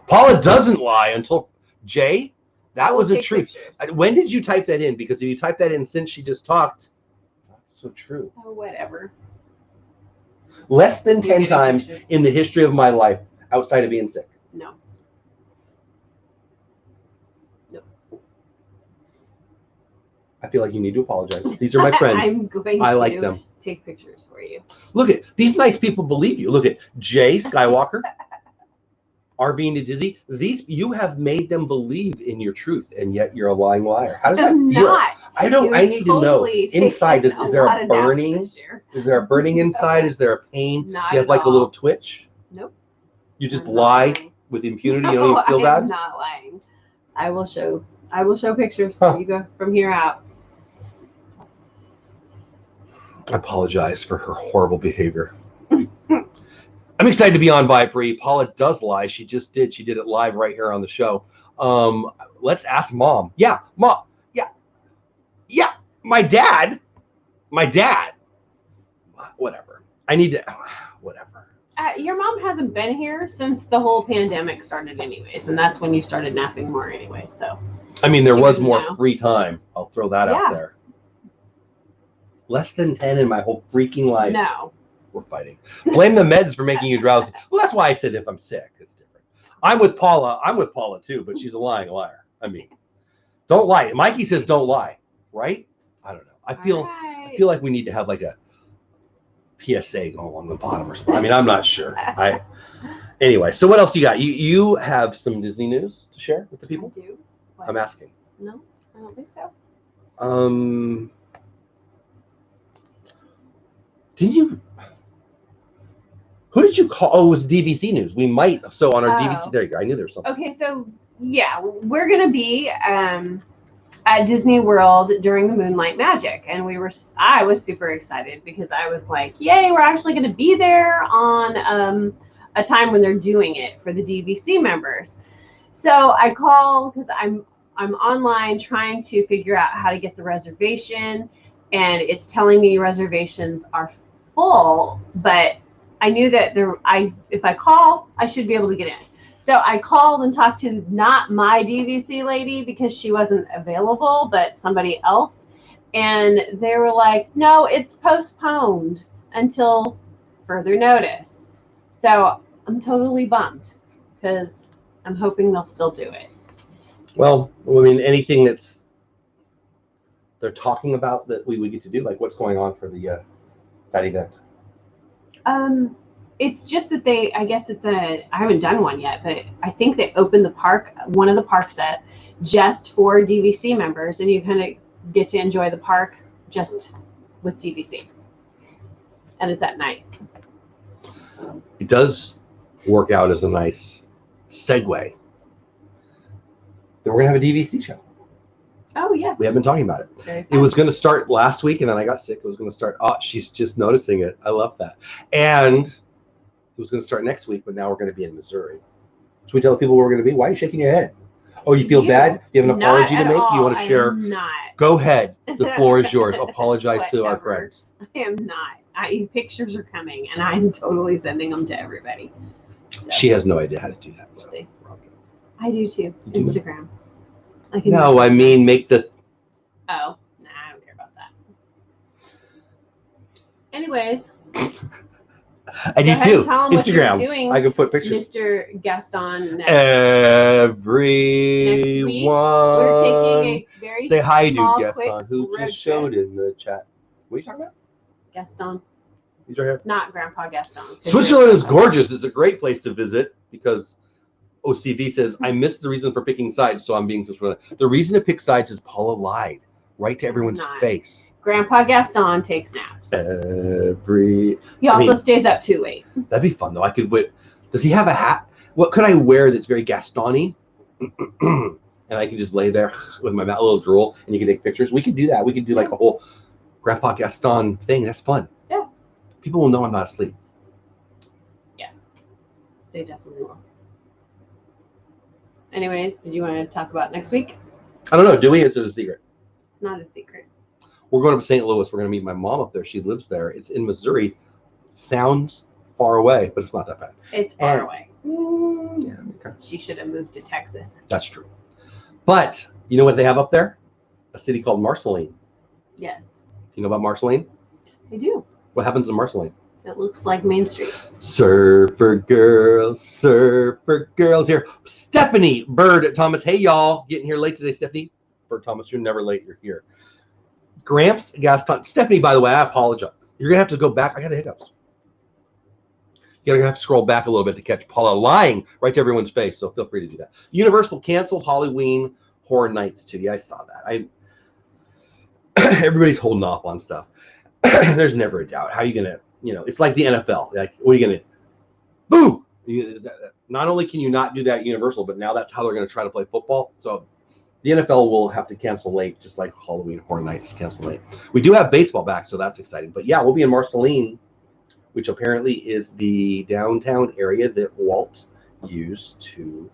[SPEAKER 2] Paula doesn't lie until Jay. That
[SPEAKER 1] I will
[SPEAKER 2] was the
[SPEAKER 1] take
[SPEAKER 2] truth.
[SPEAKER 1] pictures.
[SPEAKER 2] When did you type that in? Because if you type that in since she just talked, that's so true.
[SPEAKER 1] Oh, whatever.
[SPEAKER 2] Less than
[SPEAKER 1] You're
[SPEAKER 2] 10
[SPEAKER 1] getting
[SPEAKER 2] times
[SPEAKER 1] pictures.
[SPEAKER 2] in the history of my life outside of being sick.
[SPEAKER 1] No.
[SPEAKER 2] I feel like you need to apologize. These are my friends.
[SPEAKER 1] I'm going
[SPEAKER 2] I
[SPEAKER 1] to
[SPEAKER 2] like them.
[SPEAKER 1] take pictures for you.
[SPEAKER 2] Look at these nice people believe you. Look at Jay Skywalker, RVing to Disney. These you have made them believe in your truth, and yet you're a lying liar. How does that
[SPEAKER 1] I'm
[SPEAKER 2] feel?
[SPEAKER 1] not.
[SPEAKER 2] I don't.
[SPEAKER 1] You
[SPEAKER 2] I need to know.
[SPEAKER 1] totally
[SPEAKER 2] Inside,
[SPEAKER 1] taken
[SPEAKER 2] is there
[SPEAKER 1] lot
[SPEAKER 2] a
[SPEAKER 1] of naps
[SPEAKER 2] burning?
[SPEAKER 1] this year.
[SPEAKER 2] Is there a burning inside? Is there a pain?
[SPEAKER 1] Not
[SPEAKER 2] Do you have
[SPEAKER 1] at
[SPEAKER 2] like a
[SPEAKER 1] all.
[SPEAKER 2] little twitch?
[SPEAKER 1] Nope.
[SPEAKER 2] You just
[SPEAKER 1] I'm not
[SPEAKER 2] lie
[SPEAKER 1] lying.
[SPEAKER 2] with impunity. You don't even feel
[SPEAKER 1] I am
[SPEAKER 2] bad.
[SPEAKER 1] not lying. I will show pictures.
[SPEAKER 2] Huh.
[SPEAKER 1] You go from here out.
[SPEAKER 2] I apologize for her horrible behavior. I'm excited to be on Vibree. Paula does lie. She just did. She did it live right here on the show. Let's ask Mom. Yeah, Mom. Yeah. My dad. Whatever. I need to. Whatever.
[SPEAKER 1] Your mom hasn't been here since the whole pandemic started, anyways, and that's when you started napping more, anyway. So.
[SPEAKER 2] I mean, there
[SPEAKER 1] She
[SPEAKER 2] was
[SPEAKER 1] wouldn't
[SPEAKER 2] more
[SPEAKER 1] know.
[SPEAKER 2] free time. I'll throw that out
[SPEAKER 1] Yeah.
[SPEAKER 2] there. Less than 10 in my whole freaking life.
[SPEAKER 1] No.
[SPEAKER 2] We're fighting. Blame the meds for making you drowsy. Well, that's why I said if I'm sick, it's different. I'm with Paula too, but she's a lying liar. I mean, don't lie. Mikey says don't lie, right? I don't know. I feel like we need to have like a PSA going along the bottom or something. I mean, I'm not sure. Anyway, so what else do you got? You have some Disney news to share with the people?
[SPEAKER 1] I do. What?
[SPEAKER 2] I'm asking.
[SPEAKER 1] No, I don't think so.
[SPEAKER 2] Did you? Who did you call? Oh, it was DVC News. We might. So on our DVC, there you go. I knew there was something.
[SPEAKER 1] Okay, so yeah, we're gonna be at Disney World during the Moonlight Magic, and I was super excited because I was like, yay, we're actually gonna be there on a time when they're doing it for the DVC members. So I called because I'm online trying to figure out how to get the reservation, and it's telling me reservations are full, but I knew that if I call, I should be able to get in. So I called and talked to not my DVC lady because she wasn't available, but somebody else. And they were like, no, it's postponed until further notice. So I'm totally bummed because I'm hoping they'll still do it.
[SPEAKER 2] Well, I mean, anything they're talking about that we would get to do, like what's going on for the that event.
[SPEAKER 1] It's just that I guess I haven't done one yet, but I think they opened one of the parks just for DVC members, and you kind of get to enjoy the park just with DVC. And it's at night.
[SPEAKER 2] It does work out as a nice segue. Then we're going to have a DVC show.
[SPEAKER 1] Oh, yes.
[SPEAKER 2] We have been talking about it.
[SPEAKER 1] Very
[SPEAKER 2] It was going to start last week, and then I got sick. It was going to start. Oh, she's just noticing it. I love that. And it was going to start next week, but now we're going to be in Missouri. Should we tell the people where we're going to be? Why are you shaking your head? Oh, you feel bad? You have an
[SPEAKER 1] Not
[SPEAKER 2] apology to
[SPEAKER 1] at
[SPEAKER 2] make?
[SPEAKER 1] all.
[SPEAKER 2] You want to
[SPEAKER 1] I
[SPEAKER 2] share?
[SPEAKER 1] am not.
[SPEAKER 2] Go ahead. The floor is yours. Apologize to our
[SPEAKER 1] Whatever.
[SPEAKER 2] friends.
[SPEAKER 1] I am not. Pictures are coming, and I'm totally sending them to everybody. So,
[SPEAKER 2] She has no idea how to do that. So.
[SPEAKER 1] see. I do too.
[SPEAKER 2] You do?
[SPEAKER 1] Instagram. I can
[SPEAKER 2] No, I mean make the.
[SPEAKER 1] Oh, nah, I don't care about that. Anyways.
[SPEAKER 2] I do
[SPEAKER 1] Go ahead
[SPEAKER 2] too.
[SPEAKER 1] and tell 'em what you're
[SPEAKER 2] Instagram.
[SPEAKER 1] doing,
[SPEAKER 2] I can put pictures.
[SPEAKER 1] Mr. Gaston. Next
[SPEAKER 2] Everyone.
[SPEAKER 1] week, we're taking a very
[SPEAKER 2] Say hi to
[SPEAKER 1] small,
[SPEAKER 2] Gaston,
[SPEAKER 1] quick
[SPEAKER 2] who
[SPEAKER 1] road
[SPEAKER 2] just showed
[SPEAKER 1] trip.
[SPEAKER 2] in the chat. What are you talking about?
[SPEAKER 1] Gaston,
[SPEAKER 2] He's right here.
[SPEAKER 1] not Grandpa Gaston.
[SPEAKER 2] Switzerland is gorgeous. It's a great place to visit because OCV says, I missed the reason for picking sides, so I'm being Switzerland. The reason to pick sides is Paula lied right to everyone's face.
[SPEAKER 1] Grandpa Gaston takes naps. He also stays up too late.
[SPEAKER 2] That'd be fun though. I could wait. Does he have a hat? What could I wear that's very Gaston-y? And I can just lay there with my mouth, a little drool, and you can take pictures. We could do that. We could do like a whole Grandpa Gaston thing. That's fun.
[SPEAKER 1] Yeah.
[SPEAKER 2] People will know I'm not asleep.
[SPEAKER 1] Yeah. They definitely will. Anyways, did you want to talk about next week?
[SPEAKER 2] I don't know. Do we? Is it a secret?
[SPEAKER 1] It's not a secret.
[SPEAKER 2] We're going to St. Louis. We're going to meet my mom up there. She lives there. It's in Missouri. Sounds far away, but it's not that bad.
[SPEAKER 1] It's far away.
[SPEAKER 2] Yeah, okay.
[SPEAKER 1] She should have moved to Texas.
[SPEAKER 2] That's true. But you know what they have up there? A city called Marceline.
[SPEAKER 1] Yes.
[SPEAKER 2] Do you know about Marceline?
[SPEAKER 1] I do.
[SPEAKER 2] What happens in Marceline?
[SPEAKER 1] It looks like Main Street.
[SPEAKER 2] Surfer girls here. Stephanie Bird Thomas. Hey, y'all. Getting here late today, Stephanie. Bird Thomas, you're never late. You're here. Gramps Gaston. Stephanie, by the way, I apologize. You're going to have to go back. I got the hiccups. You're going to have to scroll back a little bit to catch Paula lying right to everyone's face, so feel free to do that. Universal canceled Halloween Horror Nights, too. Yeah, I saw that. Everybody's holding off on stuff. There's never a doubt. How are you going to, it's like the NFL. Like, what are you going to, boo! Not only can you not do that at Universal, but now that's how they're going to try to play football. So the NFL will have to cancel late, just like Halloween Horror Nights cancel late. We do have baseball back, so that's exciting. But yeah, we'll be in Marceline, which apparently is the downtown area that Walt used to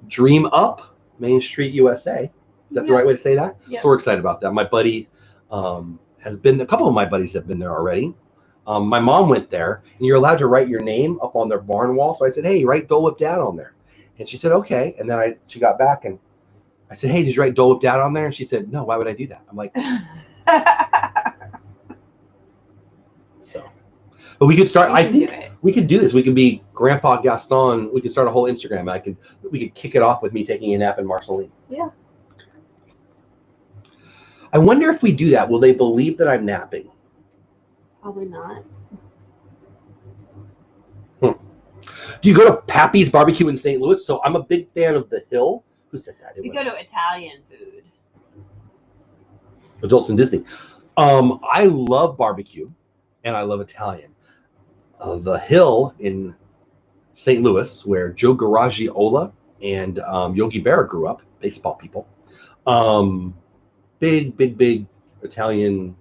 [SPEAKER 2] dream up Main Street, USA. Is that the right way to say that?
[SPEAKER 1] Yep.
[SPEAKER 2] So we're excited about that. My buddy has been, a couple of my buddies have been there already. My mom went there, and you're allowed to write your name up on their barn wall. So I said, hey, write Dole Whip Dad on there. And she said, okay. And then she got back, and I said, hey, did you write Dole Whip Dad on there? And she said, no, why would I do that? I'm like, so. But we could start, I think we could do this. We could be Grandpa Gaston. We could start a whole Instagram. We could kick it off with me taking a nap in Marceline.
[SPEAKER 1] Yeah.
[SPEAKER 2] I wonder if we do that, will they believe that I'm napping?
[SPEAKER 1] Probably not.
[SPEAKER 2] Do you go to Pappy's Barbecue in St. Louis? So I'm a big fan of The Hill. Who said that?
[SPEAKER 1] We go to Italian food.
[SPEAKER 2] Adults in Disney. I love barbecue, and I love Italian. The Hill in St. Louis, where Joe Garagiola and Yogi Berra grew up, baseball people. Big Italian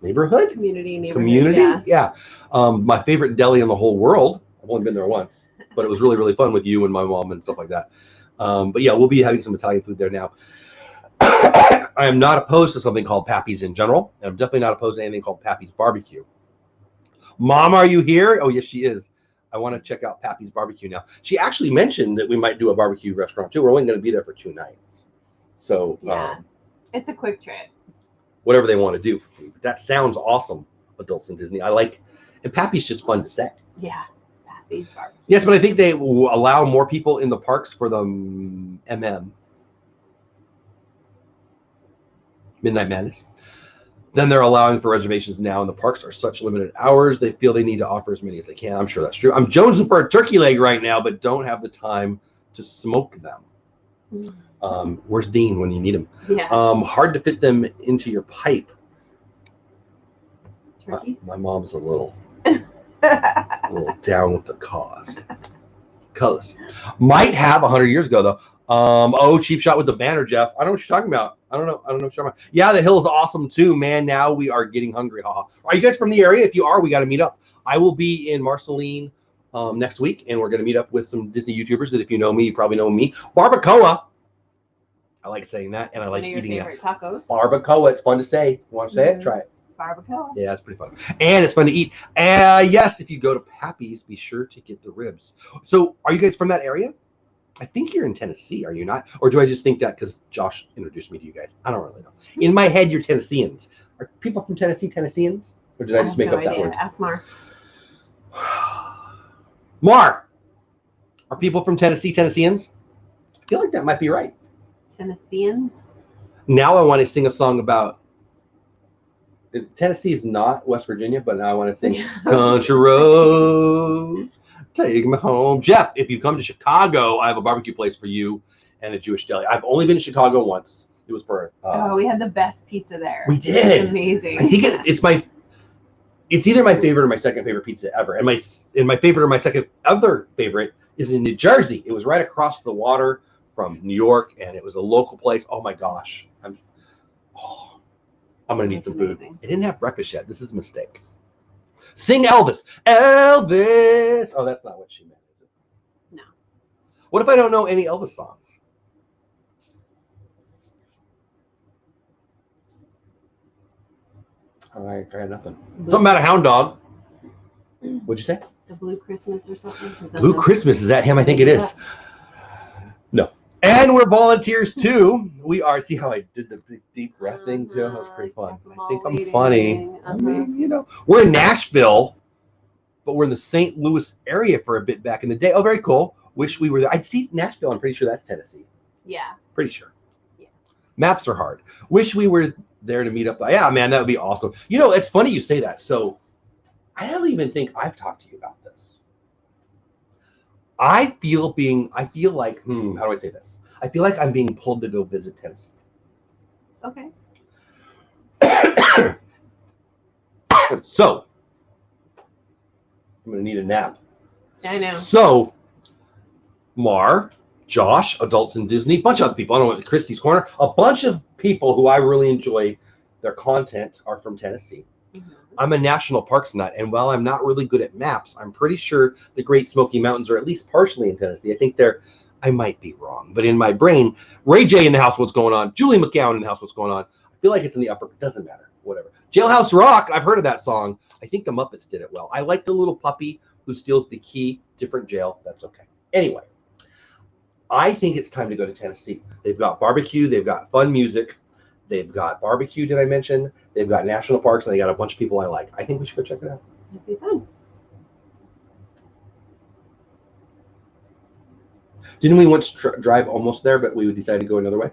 [SPEAKER 2] neighborhood? Community? Yeah. My favorite deli in the whole world. I've only been there once, but it was really, really fun with you and my mom and stuff like that. But yeah, we'll be having some Italian food there now. I am not opposed to something called Pappy's in general, and I'm definitely not opposed to anything called Pappy's Barbecue. Mom, are you here? Oh, yes, she is. I want to check out Pappy's Barbecue now. She actually mentioned that we might do a barbecue restaurant too. We're only going to be there for 2 nights. So
[SPEAKER 1] yeah, it's a quick trip.
[SPEAKER 2] Whatever they want to do for food. That sounds awesome, Adults in Disney. And Pappy's just fun to say.
[SPEAKER 1] Yeah, Pappy's Barbecue.
[SPEAKER 2] Yes, but I think they will allow more people in the parks for the Midnight Madness. Then they're allowing for reservations now, and the parks are such limited hours, they feel they need to offer as many as they can. I'm sure that's true. I'm jonesing for a turkey leg right now, but don't have the time to smoke them. Where's Dean when you need him?
[SPEAKER 1] Yeah.
[SPEAKER 2] Hard to fit them into your pipe.
[SPEAKER 1] My
[SPEAKER 2] mom's a little down with the cause. Colors. Might have 100 years ago, though. Cheap shot with the banner, Jeff. I don't know what you're talking about. I don't know what you're talking about. Yeah, the Hill is awesome too, man. Now we are getting hungry. Haha. Are you guys from the area? If you are, we got to meet up. I will be in Marceline next week, and we're going to meet up with some Disney YouTubers that if you know me, you probably know me. Barbacoa. I like saying that, and I like eating that.
[SPEAKER 1] One of your favorite tacos.
[SPEAKER 2] Barbacoa. It's fun to say. You want to say it? Try it.
[SPEAKER 1] Barbacoa.
[SPEAKER 2] Yeah, it's pretty fun. And it's fun to eat. Yes, if you go to Pappy's, be sure to get the ribs. So are you guys from that area? I think you're in Tennessee, are you not? Or do I just think that because Josh introduced me to you guys? I don't really know. In my head, you're Tennesseans. Are people from Tennessee Tennesseans? Or did I just make up that word?
[SPEAKER 1] Ask Mar.
[SPEAKER 2] Mar, are people from Tennessee Tennesseans? I feel like that might be right.
[SPEAKER 1] Tennesseans?
[SPEAKER 2] Now I want to sing a song about Tennessee is not West Virginia, but now I want to sing Country Road, take me home. Jeff, if you come to Chicago, I have a barbecue place for you and a Jewish deli. I've only been to Chicago once. It was for
[SPEAKER 1] we had the best pizza there.
[SPEAKER 2] We did.
[SPEAKER 1] It's amazing.
[SPEAKER 2] I think it's either my favorite or my second favorite pizza ever. And my favorite or my second other favorite is in New Jersey. It was right across the water from New York, and it was a local place. Oh my gosh. I'm gonna need some food. I didn't have breakfast yet. This is a mistake. Sing Elvis. Elvis. Oh, that's not what she meant, is it?
[SPEAKER 1] No.
[SPEAKER 2] What if I don't know any Elvis songs? I got nothing. Something about a hound dog. What'd you say?
[SPEAKER 1] The Blue Christmas or something?
[SPEAKER 2] Blue Christmas. Is that him? I think it is. No. And we're volunteers too. We are. See how I did the big deep breath thing too? That was pretty fun. I think I'm funny. I mean, we're in Nashville, but we're in the St. Louis area for a bit back in the day. Oh, very cool. Wish we were there. I'd see Nashville. I'm pretty sure that's Tennessee.
[SPEAKER 1] Yeah.
[SPEAKER 2] Pretty sure.
[SPEAKER 1] Yeah.
[SPEAKER 2] Maps are hard. Wish we were there to meet up. Yeah, man, that would be awesome. It's funny you say that. So I don't even think I've talked to you about this. I feel like, how do I say this? I feel like I'm being pulled to go visit Tennessee.
[SPEAKER 1] Okay.
[SPEAKER 2] So I'm gonna need a nap.
[SPEAKER 1] I know.
[SPEAKER 2] So Mar, Josh, Adults in Disney, a bunch of other people. I don't know, Christie's Corner, a bunch of people who I really enjoy their content are from Tennessee. Mm-hmm. I'm a national parks nut, and while I'm not really good at maps, I'm pretty sure the Great Smoky Mountains are at least partially in Tennessee. I think I might be wrong, but in my brain, Ray J in the house, what's going on? Julie McGowan in the house, what's going on? I feel like it's in the upper, it doesn't matter, whatever. Jailhouse Rock, I've heard of that song. I think the Muppets did it well. I like the little puppy who steals the key, different jail, that's okay. Anyway, I think it's time to go to Tennessee. They've got barbecue, they've got fun music, they've got barbecue, did I mention? They've got national parks, and they got a bunch of people I like. I think we should go check it out.
[SPEAKER 1] It'd be fun.
[SPEAKER 2] Didn't we once drive almost there, but we decided to go another way?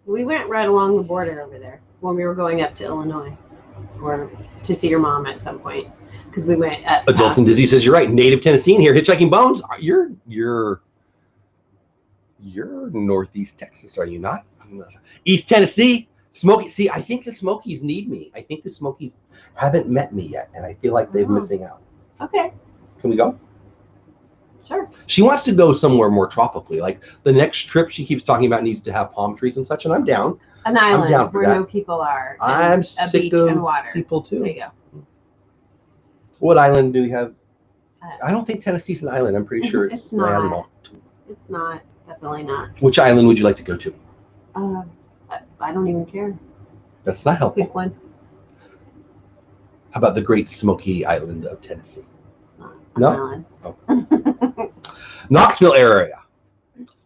[SPEAKER 1] We went right along the border over there when we were going up to Illinois, or to see your mom at some point, because we went at
[SPEAKER 2] Adults and Disney says you're right. Native Tennessean here, hitchhiking bones. You're Northeast Texas, are you not? East Tennessee, Smoky. See, I think the Smokies need me. I think the Smokies haven't met me yet, and I feel like they're missing out.
[SPEAKER 1] Okay.
[SPEAKER 2] Can we go?
[SPEAKER 1] Sure.
[SPEAKER 2] She wants to go somewhere more tropically. Like the next trip she keeps talking about needs to have palm trees and such, and I'm down.
[SPEAKER 1] An island
[SPEAKER 2] I'm down for
[SPEAKER 1] where
[SPEAKER 2] that.
[SPEAKER 1] no people are.
[SPEAKER 2] I'm
[SPEAKER 1] a
[SPEAKER 2] sick
[SPEAKER 1] beach
[SPEAKER 2] of
[SPEAKER 1] and water.
[SPEAKER 2] people too.
[SPEAKER 1] There you go.
[SPEAKER 2] What island do we have? I don't think Tennessee's an island. I'm pretty sure it's landlocked.
[SPEAKER 1] It's not. Definitely not.
[SPEAKER 2] Which island would you like to go to?
[SPEAKER 1] I don't even care.
[SPEAKER 2] That's not helpful.
[SPEAKER 1] Pick one.
[SPEAKER 2] How about the Great Smoky Island of Tennessee?
[SPEAKER 1] It's not.
[SPEAKER 2] No. Oh. Knoxville area.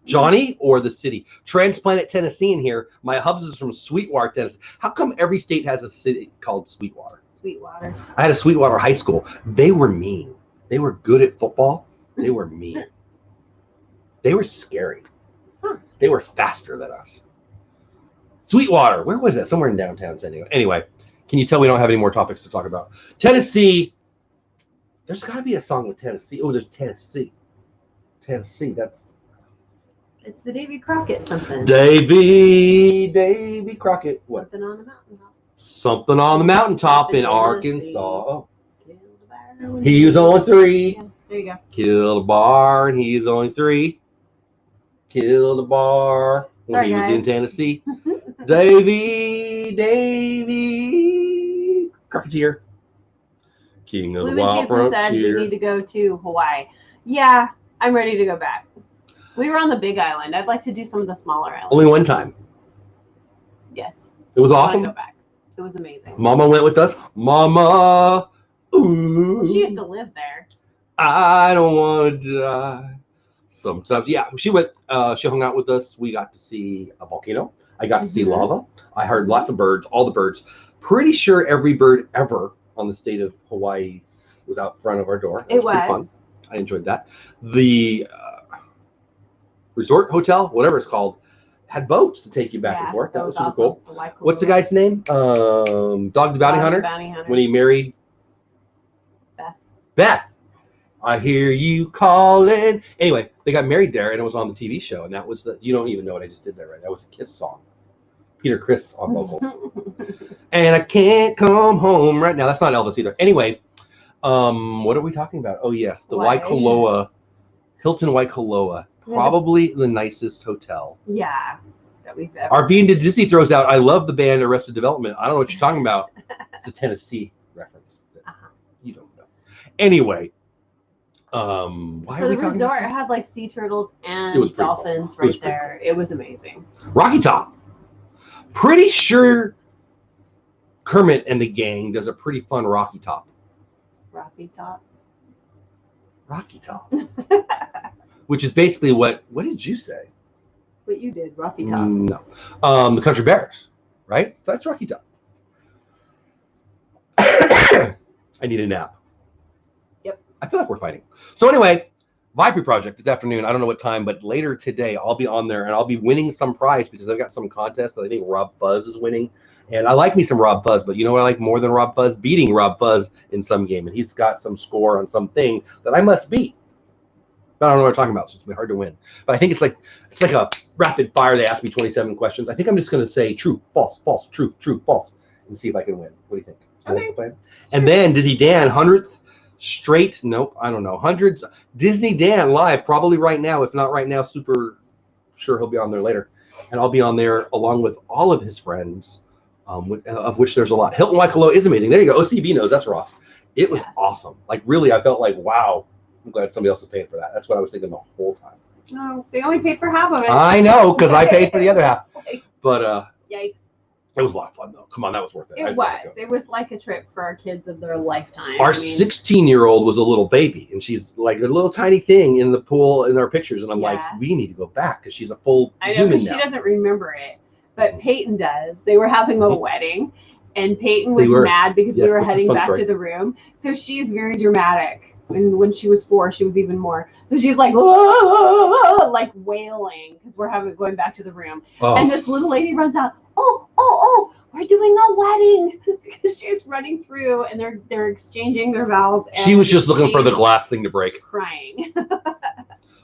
[SPEAKER 2] Johnny or the city? Transplanted Tennessean here. My hubs is from Sweetwater, Tennessee. How come every state has a city called Sweetwater?
[SPEAKER 1] Sweetwater.
[SPEAKER 2] I had a Sweetwater high school. They were mean. They were good at football. They were mean. They were scary.
[SPEAKER 1] Huh.
[SPEAKER 2] They were faster than us. Sweetwater. Where was that? Somewhere in downtown San Diego. Anyway, can you tell we don't have any more topics to talk about? Tennessee. There's got to be a song with Tennessee. Oh, there's Tennessee. Tennessee.
[SPEAKER 1] It's the Davy Crockett something.
[SPEAKER 2] Davy Crockett. What?
[SPEAKER 1] Something on the mountaintop.
[SPEAKER 2] Something on the mountaintop in Arkansas. Oh. He was only 3.
[SPEAKER 1] Yeah, there you go.
[SPEAKER 2] Killed a bar, and he's only 3. Killed a bar when he was in Tennessee. Davy Crocketeer. King of
[SPEAKER 1] Blue
[SPEAKER 2] the
[SPEAKER 1] and
[SPEAKER 2] Wild
[SPEAKER 1] Chieftain said we
[SPEAKER 2] Frontier.
[SPEAKER 1] need to go to Hawaii. Yeah, I'm ready to go back. We were on the Big Island. I'd like to do some of the smaller islands.
[SPEAKER 2] Only one time.
[SPEAKER 1] Yes.
[SPEAKER 2] It was
[SPEAKER 1] I
[SPEAKER 2] awesome.
[SPEAKER 1] want to go back. It was amazing.
[SPEAKER 2] Mama went with us. Mama. Ooh.
[SPEAKER 1] Well, she used to live there.
[SPEAKER 2] I don't want to die. Sometimes, yeah. She went. She hung out with us. We got to see a volcano. I got to see lava. I heard lots of birds. All the birds. Pretty sure every bird ever on the state of Hawaii was out front of our door. It was pretty fun. I enjoyed that. The resort hotel, whatever it's called, had boats to take you back and forth. That was super cool. What's the guy's name? Dog the Bounty Hunter. When he married Beth. I hear you calling. Anyway, they got married there, and it was on the TV show, and that was the. You don't even know what I just did there, right? That was a Kiss song. Peter Criss on vocals. And I can't come home right now. That's not Elvis either. Anyway, what are we talking about? Oh yes, the Waikoloa, Hilton Waikoloa, probably the nicest hotel.
[SPEAKER 1] Yeah, that we've ever.
[SPEAKER 2] Our being to Disney throws out. I love the band Arrested Development. I don't know what you're talking about. It's a Tennessee reference. You don't know. Anyway, why are we talking?
[SPEAKER 1] The resort had like sea turtles and dolphins right there. It was amazing.
[SPEAKER 2] Rocky Top. Pretty sure Kermit and the gang does a pretty fun Rocky Top.
[SPEAKER 1] Rocky Top.
[SPEAKER 2] Rocky Top. Which is basically what did you say?
[SPEAKER 1] What you did, Rocky Top.
[SPEAKER 2] No. The Country Bears, right? That's Rocky Top. I need a nap.
[SPEAKER 1] Yep.
[SPEAKER 2] I feel like we're fighting. So anyway, Viper Project this afternoon. I don't know what time, but later today I'll be on there and I'll be winning some prize because I've got some contest that I think Rob Buzz is winning. And I like me some Rob Buzz, but you know what I like more than Rob Buzz? Beating Rob Buzz in some game. And he's got some score on something that I must beat. But I don't know what we're talking about, so it's going to be hard to win. But I think it's like a rapid fire. They asked me 27 questions. I think I'm just going to say true, false, false, true, true, false, and see if I can win. What do you think?
[SPEAKER 1] Okay.
[SPEAKER 2] Sure. And then Disney Dan, 100th straight, nope, I don't know, hundreds. Disney Dan live, probably right now. If not right now, super sure he'll be on there later. And I'll be on there along with all of his friends, of which there's a lot. Hilton Waikoloa is amazing. There you go. OCB knows. That's Ross. It was awesome. Like, really, I felt like, wow. I'm glad somebody else is paying for that. That's what I was thinking the whole time.
[SPEAKER 1] No, they only paid for half of it.
[SPEAKER 2] I know, because I paid for the other half. But
[SPEAKER 1] yikes.
[SPEAKER 2] It was a lot of fun, though. Come on, that was worth it.
[SPEAKER 1] It was. It was like a trip for our kids of their lifetime.
[SPEAKER 2] Our 16-year-old was a little baby, and she's like a little tiny thing in the pool in our pictures. And I'm like, we need to go back because she's a full human now.
[SPEAKER 1] She doesn't remember it, but Peyton does. They were having a wedding, and Peyton was mad because we were heading back to the room. So she's very dramatic. And when she was 4, she was even more. So she's like, whoa, like wailing because we're going back to the room. Oh. And this little lady runs out. Oh, we're doing a wedding because she's running through and they're exchanging their vows. And
[SPEAKER 2] she was just looking for the glass thing to break.
[SPEAKER 1] Crying.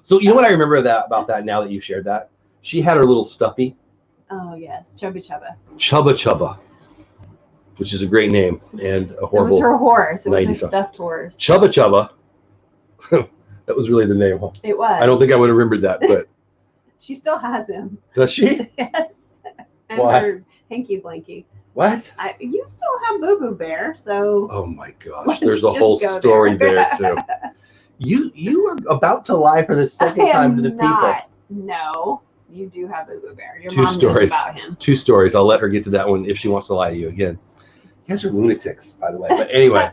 [SPEAKER 2] So you know what I remember about that now that you shared that? She had her little stuffy.
[SPEAKER 1] Oh yes, Chubba Chubba.
[SPEAKER 2] Chubba Chubba. Which is a great name and a horrible.
[SPEAKER 1] It was her horse. It was her stuffed horse.
[SPEAKER 2] Chubba Chubba. That was really the name. Huh?
[SPEAKER 1] It was.
[SPEAKER 2] I don't think I would have remembered that, but.
[SPEAKER 1] She still has him.
[SPEAKER 2] Does she?
[SPEAKER 1] Yes. And
[SPEAKER 2] what?
[SPEAKER 1] her hanky blanky.
[SPEAKER 2] What?
[SPEAKER 1] You still have Boo Boo Bear, so.
[SPEAKER 2] Oh my gosh! There's a whole story there too. You are about to lie for the second time to the people.
[SPEAKER 1] No. You do have Boo Boo Bear. Your
[SPEAKER 2] Two
[SPEAKER 1] mom
[SPEAKER 2] stories.
[SPEAKER 1] knows about him.
[SPEAKER 2] 2 stories. I'll let her get to that one if she wants to lie to you again. You guys are lunatics, by the way. But anyway,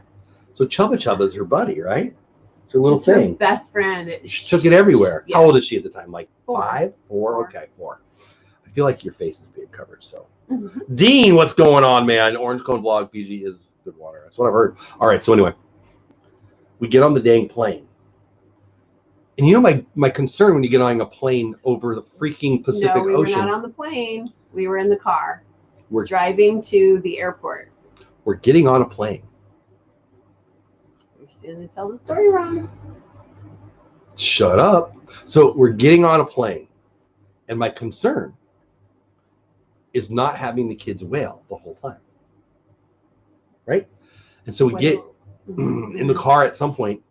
[SPEAKER 2] so Chubba Chubba is her buddy, right? It's her little thing.
[SPEAKER 1] Her best friend.
[SPEAKER 2] She took it everywhere. Yeah. How old is she at the time? Like
[SPEAKER 1] 4.
[SPEAKER 2] 5? 4? Okay, 4. I feel like your face is being covered. So, Dean, what's going on, man? Orange Cone Vlog PG is good water. That's what I've heard. All right. So anyway, we get on the dang plane. And you know my concern when you get on a plane over the freaking Pacific Ocean.
[SPEAKER 1] No, we were not on the plane. We were in the car. We're driving to the airport.
[SPEAKER 2] We're getting on a plane.
[SPEAKER 1] You're going to tell the story wrong.
[SPEAKER 2] Shut up. So we're getting on a plane. And my concern is not having the kids wail the whole time. Right? And so we get in the car at some point.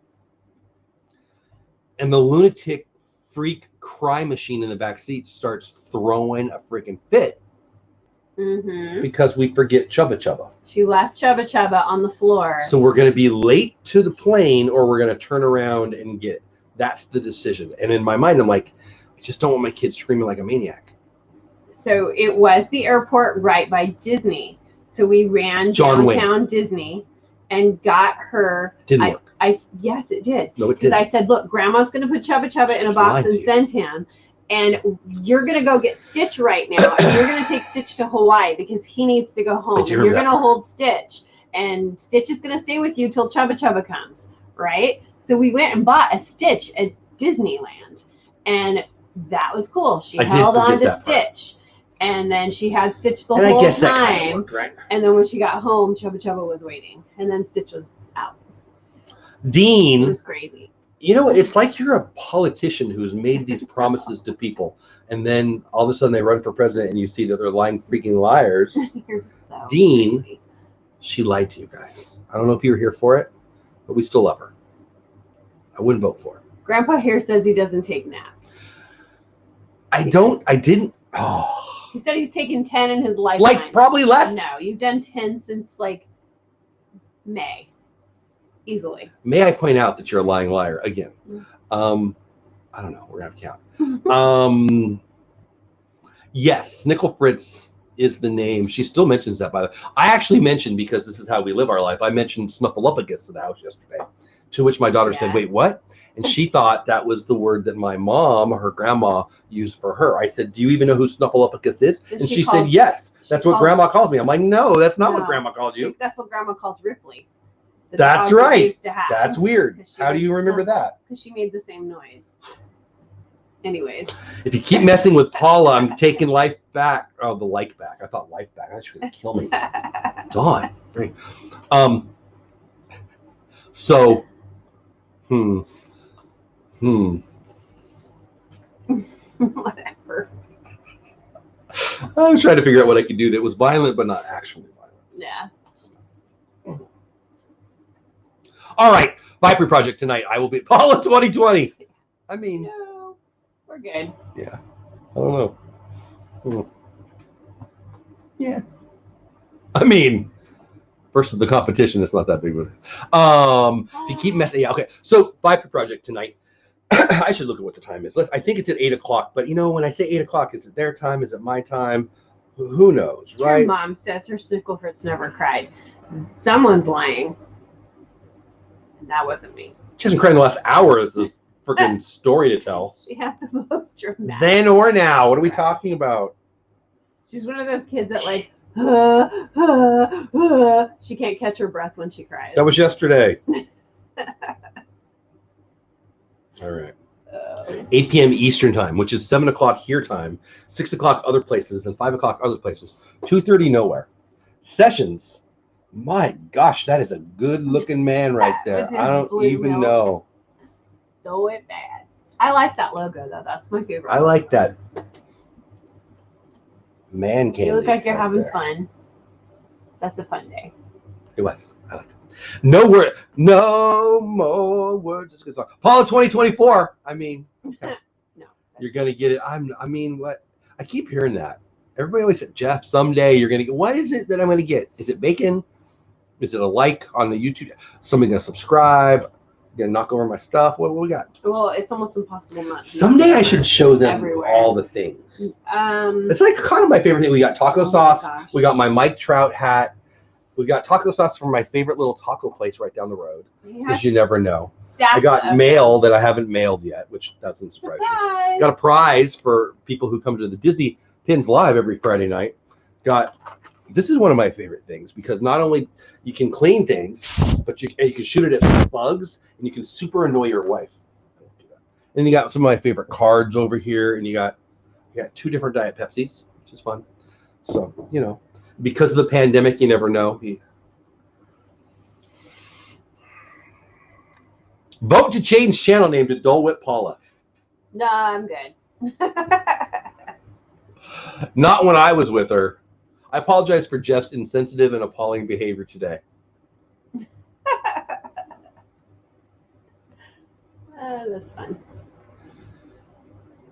[SPEAKER 2] And the lunatic freak cry machine in the back seat starts throwing a freaking fit. because we forget Chubba Chubba.
[SPEAKER 1] She left Chubba Chubba on the floor.
[SPEAKER 2] So we're going to be late to the plane, or we're going to turn around and get. That's the decision. And in my mind, I'm like, I just don't want my kids screaming like a maniac.
[SPEAKER 1] So it was the airport right by Disney. So we ran downtown Disney and got her.
[SPEAKER 2] Didn't work.
[SPEAKER 1] Yes, it did.
[SPEAKER 2] No, it didn't.
[SPEAKER 1] Because I said, look, Grandma's going to put Chubba Chubba in a box and send him. And you're going to go get Stitch right now. And you're going to take Stitch to Hawaii because he needs to go home. And you're going to hold Stitch. And Stitch is going to stay with you till Chubba Chubba comes, right? So we went and bought a Stitch at Disneyland. And that was cool. She held on to Stitch. And then she had Stitch the whole time. I guess that kind of worked, right? And then when she got home, Chubba Chubba was waiting. And then Stitch was out.
[SPEAKER 2] Dean.
[SPEAKER 1] It was crazy.
[SPEAKER 2] You know, it's like you're a politician who's made these promises to people, and then all of a sudden they run for president, and you see that they're lying freaking liars.
[SPEAKER 1] So
[SPEAKER 2] Dean,
[SPEAKER 1] crazy.
[SPEAKER 2] She lied to you guys. I don't know if you were here for it, but we still love her. I wouldn't vote for her.
[SPEAKER 1] Grandpa here says he doesn't take naps.
[SPEAKER 2] I didn't. Oh.
[SPEAKER 1] He said he's taken 10 in his lifetime.
[SPEAKER 2] Like probably less.
[SPEAKER 1] No, you've done 10 since like May. Easily.
[SPEAKER 2] May I point out that you're a lying liar again? I don't know. We're gonna have to count. Yes, Snickle Fritz is the name. She still mentions that, by the way. I actually mentioned, because this is how we live our life, I mentioned Snuffleupagus to the house yesterday, to which my daughter said, wait, what? And she thought that was the word that my mom, her grandma, used for her. I said, do you even know who Snuffleupagus is? And she said, yes. That's what grandma calls me. I'm like, no, that's not what grandma called you.
[SPEAKER 1] That's what grandma calls Ripley.
[SPEAKER 2] That's right. That's weird. How do you remember that?
[SPEAKER 1] Because she made the same noise. Anyways.
[SPEAKER 2] If you keep messing with Paula, I'm taking life back. Oh, the like back. I thought life back. That's going to kill me. Dawn. Great. So,
[SPEAKER 1] Whatever.
[SPEAKER 2] I was trying to figure out what I could do that was violent, but not actually violent.
[SPEAKER 1] Yeah.
[SPEAKER 2] All right, Viper Project tonight. I will be Paula 2020. I mean,
[SPEAKER 1] no, we're good.
[SPEAKER 2] Yeah, I don't know. Yeah, I mean, versus the competition, it's not that big. If you keep messing, yeah, okay. So Viper Project tonight. I should look at what the time is. I think it's at 8 o'clock. But you know, when I say 8 o'clock, is it their time? Is it my time? Who knows, right?
[SPEAKER 1] Your mom says her Snickle Fritz never cried. Someone's lying. That wasn't me.
[SPEAKER 2] She hasn't cried in the last hour. It's a freaking story to tell.
[SPEAKER 1] She had the most dramatic.
[SPEAKER 2] Then or now. What are we talking about?
[SPEAKER 1] She's one of those kids that like, she can't catch her breath when she cries.
[SPEAKER 2] That was yesterday. All right. 8 p.m. Eastern time, which is 7 o'clock here time, 6 o'clock other places, and 5 o'clock other places. 2:30 nowhere. Sessions. My gosh, that is a good-looking man right there. I don't even know.
[SPEAKER 1] Dole Whip bad. I like that logo, though. That's my favorite.
[SPEAKER 2] I like that. Man candy.
[SPEAKER 1] You look like you're having fun. That's a fun day.
[SPEAKER 2] It was. I like that. No more words. It's a good song. Paula 2024. I mean, okay.
[SPEAKER 1] No.
[SPEAKER 2] You're going to get it. I mean, what? I keep hearing that. Everybody always said, Jeff, someday you're going to get. What is it that I'm going to get? Is it bacon? Is it a like on the YouTube? Somebody going to subscribe? Going to knock over my stuff? What we got?
[SPEAKER 1] Well, it's almost impossible not to.
[SPEAKER 2] Someday I should show them everywhere. All the things. It's like kind of my favorite thing. We got taco sauce. We got my Mike Trout hat. We got taco sauce from my favorite little taco place right down the road. Because you never know. I got mail that I haven't mailed yet, which doesn't surprise you. Got a prize for people who come to the Disney Pins Live every Friday night. This is one of my favorite things because not only you can clean things, but you can shoot it at bugs and you can super annoy your wife. And you got some of my favorite cards over here, and you got 2 different Diet Pepsis, which is fun. So, you know, because of the pandemic, you never know. Vote to change channel name to Dole Whip Paula.
[SPEAKER 1] No, I'm good.
[SPEAKER 2] Not when I was with her. I apologize for Jeff's insensitive and appalling behavior today.
[SPEAKER 1] That's fun.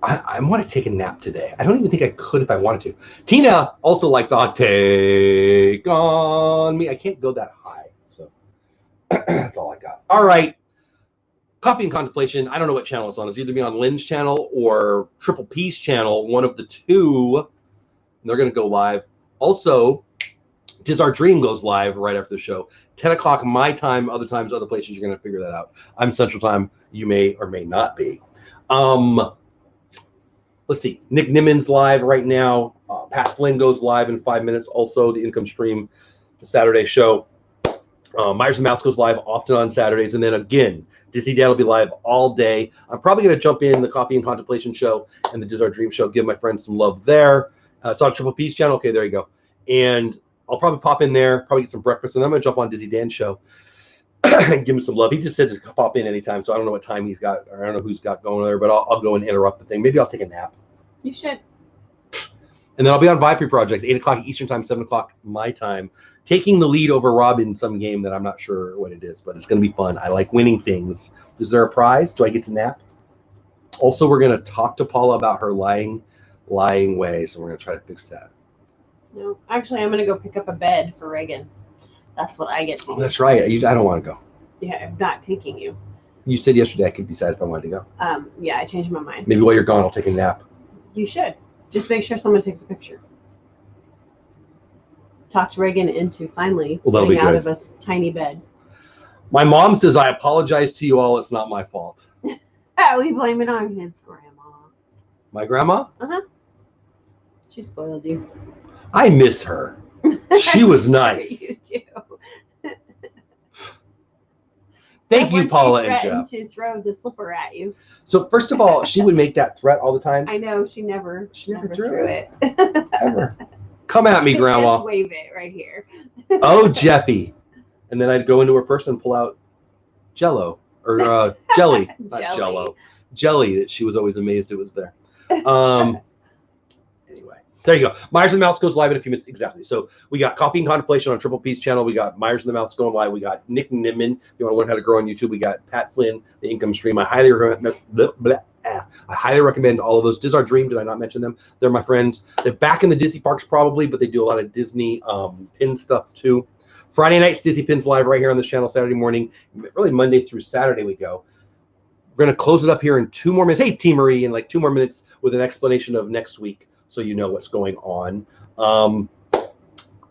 [SPEAKER 2] I want to take a nap today. I don't even think I could if I wanted to. Tina also likes to take on me. I can't go that high, so that's all I got. All right. Coffee and Contemplation. I don't know what channel it's on. It's either be on Lynn's channel or Triple P's channel, one of the two. They're going to go live. Also, Tis Our Dream goes live right after the show. 10 o'clock my time, other times, other places. You're going to figure that out. I'm Central Time. You may or may not be. Let's see. Nick Nimmin's live right now. Pat Flynn goes live in 5 minutes. Also, the Income Stream, the Saturday show. Myers and Mouse goes live often on Saturdays. And then again, Disney Dad will be live all day. I'm probably going to jump in the Coffee and Contemplation show and the Tis Our Dream show. Give my friends some love there. It's on Triple P's channel. Okay, there you go. And I'll probably pop in there, probably get some breakfast. And I'm going to jump on Disney Dan's show and give him some love. He just said to pop in anytime. So I don't know what time he's got, or I don't know who's got going there, but I'll go and interrupt the thing. Maybe I'll take a nap.
[SPEAKER 1] You should.
[SPEAKER 2] And then I'll be on Viper Projects, 8 o'clock Eastern Time, 7 o'clock my time, taking the lead over Rob in some game that I'm not sure what it is, but it's going to be fun. I like winning things. Is there a prize? Do I get to nap? Also, we're going to talk to Paula about her lying ways, and we're going to try to fix that.
[SPEAKER 1] No, actually, I'm going to go pick up a bed for Reagan. That's what I get to do.
[SPEAKER 2] Oh, that's right. I don't want to go.
[SPEAKER 1] Yeah, I'm not taking you.
[SPEAKER 2] You said yesterday I could decide if I wanted to go.
[SPEAKER 1] Yeah, I changed my mind.
[SPEAKER 2] Maybe while you're gone, I'll take a nap.
[SPEAKER 1] You should. Just make sure someone takes a picture. Talked Reagan into finally getting out of a tiny bed.
[SPEAKER 2] My mom says, I apologize to you all. It's not my fault.
[SPEAKER 1] We blame it on his grandma.
[SPEAKER 2] My grandma?
[SPEAKER 1] Uh-huh. She spoiled you.
[SPEAKER 2] I miss her. She was nice.
[SPEAKER 1] You do.
[SPEAKER 2] Thank you, Paula and Jeff.
[SPEAKER 1] To throw the slipper at you.
[SPEAKER 2] So first of all, she would make that threat all the time.
[SPEAKER 1] I know she never threw it.
[SPEAKER 2] Ever. Come at me, Grandma.
[SPEAKER 1] Just wave it right here.
[SPEAKER 2] Oh, Jeffy. And then I'd go into her purse and pull out Jello or jelly, not Jello, jelly that she was always amazed it was there. Anyway, there you go. Myers and the Mouse goes live in a few minutes. Exactly. So we got Coffee and Contemplation on Triple P's channel. We got Myers and the Mouse going live. We got Nick Nimmin. If you want to learn how to grow on YouTube, we got Pat Flynn, the Income Stream. I highly recommend all of those. Tis Our Dream, did I not mention them? They're my friends. They're back in the Disney parks probably, but they do a lot of Disney pin stuff too. Friday nights, Disney Pins live right here on this channel. Saturday morning, really Monday through Saturday we go. We're going to close it up here in 2 more minutes. Hey, T. Marie, in like 2 more minutes with an explanation of next week so you know what's going on.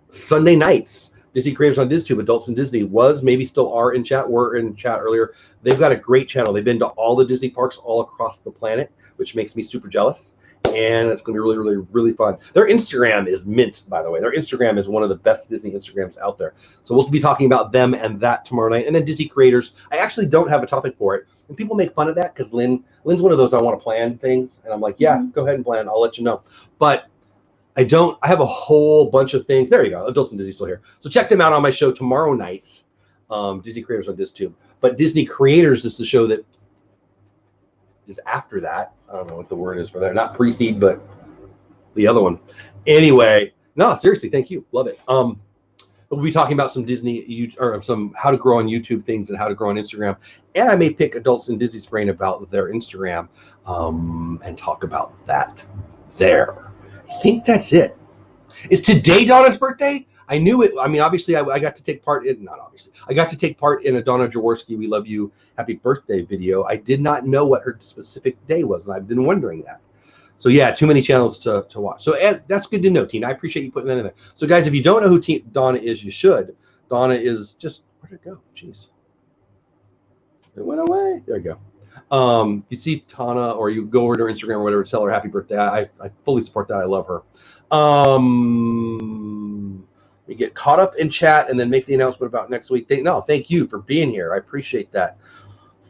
[SPEAKER 2] Sunday nights, Disney Creators on DizTube, Adults in Disney was, maybe still are in chat, were in chat earlier. They've got a great channel. They've been to all the Disney parks all across the planet, which makes me super jealous. And it's going to be really, really, really fun. Their Instagram is mint, by the way. Their Instagram is one of the best Disney Instagrams out there. So we'll be talking about them and that tomorrow night. And then Disney Creators. I actually don't have a topic for it. And people make fun of that because Lynn's one of those I want to plan things. And I'm like, yeah, go ahead and plan. I'll let you know. But I don't. I have a whole bunch of things. There you go. Adults in Disney still here. So check them out on my show tomorrow nights. Disney Creators on DizTube. But Disney Creators is the show that is after that. I don't know what the word is for that. Not precede, but the other one. Anyway, no, seriously, thank you. Love it. We'll be talking about some Disney or some how to grow on YouTube things and how to grow on Instagram. And I may pick Adults in Disney's brain about their Instagram and talk about that there. I think that's it. Is today Donna's birthday? I knew it. I mean, obviously, I got to take part in, not obviously, I got to take part in a Donna Jaworski, We Love You, Happy Birthday video. I did not know what her specific day was, and I've been wondering that. So, yeah, too many channels to watch. So, that's good to know, Tina. I appreciate you putting that in there. So, guys, if you don't know who Donna is, you should. Donna is just, where'd it go? Jeez. It went away. There you go. You see Tana, or you go over to her Instagram or whatever, tell her happy birthday. I fully support that. I love her. We get caught up in chat and then make the announcement about next week. Thank you for being here. I appreciate that.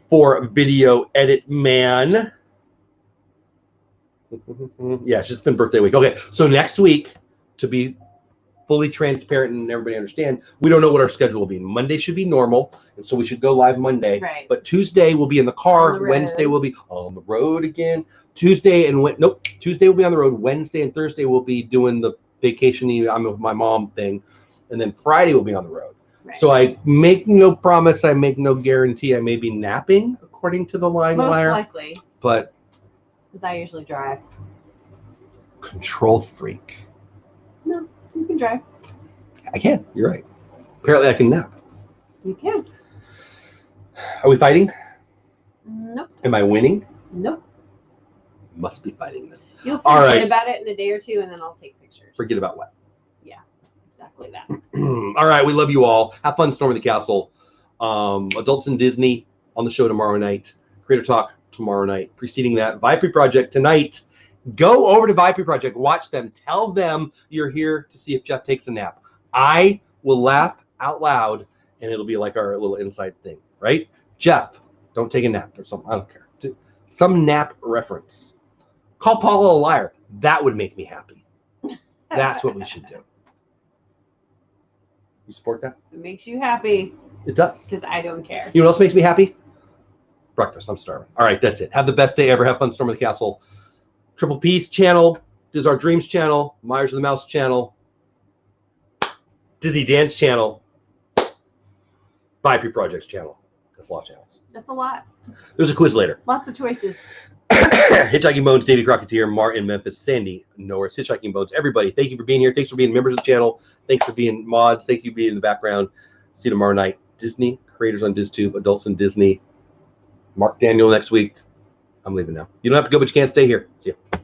[SPEAKER 2] For Video Edit Man. Yeah, it's just been birthday week. Okay, so next week, to be fully transparent and everybody understand, we don't know what our schedule will be. Monday should be normal, and so we should go live Monday.
[SPEAKER 1] Right.
[SPEAKER 2] But Tuesday we'll be in the car. Wednesday we'll be on the road again. Tuesday we'll be on the road. Wednesday and Thursday we'll be doing the vacation I'm with my mom thing, and then Friday we'll be on the road. Right. So I make no promise, I make no guarantee. I may be napping according to the lying liar. Most
[SPEAKER 1] likely.
[SPEAKER 2] But
[SPEAKER 1] Because I usually drive.
[SPEAKER 2] Control freak.
[SPEAKER 1] No, you can drive.
[SPEAKER 2] I can. You're right. Apparently, I can nap.
[SPEAKER 1] You can.
[SPEAKER 2] Are we fighting?
[SPEAKER 1] Nope.
[SPEAKER 2] Am I winning?
[SPEAKER 1] Nope.
[SPEAKER 2] Must be fighting then.
[SPEAKER 1] You'll
[SPEAKER 2] All
[SPEAKER 1] forget
[SPEAKER 2] right.
[SPEAKER 1] about it in a day or two, and then I'll take pictures.
[SPEAKER 2] Forget about what?
[SPEAKER 1] Yeah, exactly that.
[SPEAKER 2] All right. We love you all. Have fun storming the castle. Adults in Disney on the show tomorrow night. Creator Talk tomorrow night. Preceding that, Viper Project tonight. Go over to Viper Project. Watch them. Tell them you're here to see if Jeff takes a nap. I will laugh out loud, and it'll be like our little inside thing, right? Jeff, don't take a nap or something. I don't care. Some nap reference. Call Paula a liar. That would make me happy. That's what we should do. You support that?
[SPEAKER 1] It makes you happy.
[SPEAKER 2] It does.
[SPEAKER 1] Because I don't care.
[SPEAKER 2] You know what else makes me happy? Breakfast. I'm starving. All right, that's it. Have the best day ever. Have fun storming the castle. Triple P's channel, Diz Our Dreams channel, Myers of the Mouse channel, Dizzy Dance channel, Viper Projects channel. That's a lot of channels.
[SPEAKER 1] That's a lot.
[SPEAKER 2] There's a quiz later.
[SPEAKER 1] Lots of choices.
[SPEAKER 2] Hitchhiking Bones, Davey Crocketeer, Martin Memphis, Sandy Norris, Hitchhiking Bones. Everybody, thank you for being here. Thanks for being members of the channel. Thanks for being mods. Thank you for being in the background. See you tomorrow night. Disney, creators on DizTube, adults in Disney. Mark Daniel next week. I'm leaving now. You don't have to go, but you can't stay here. See ya.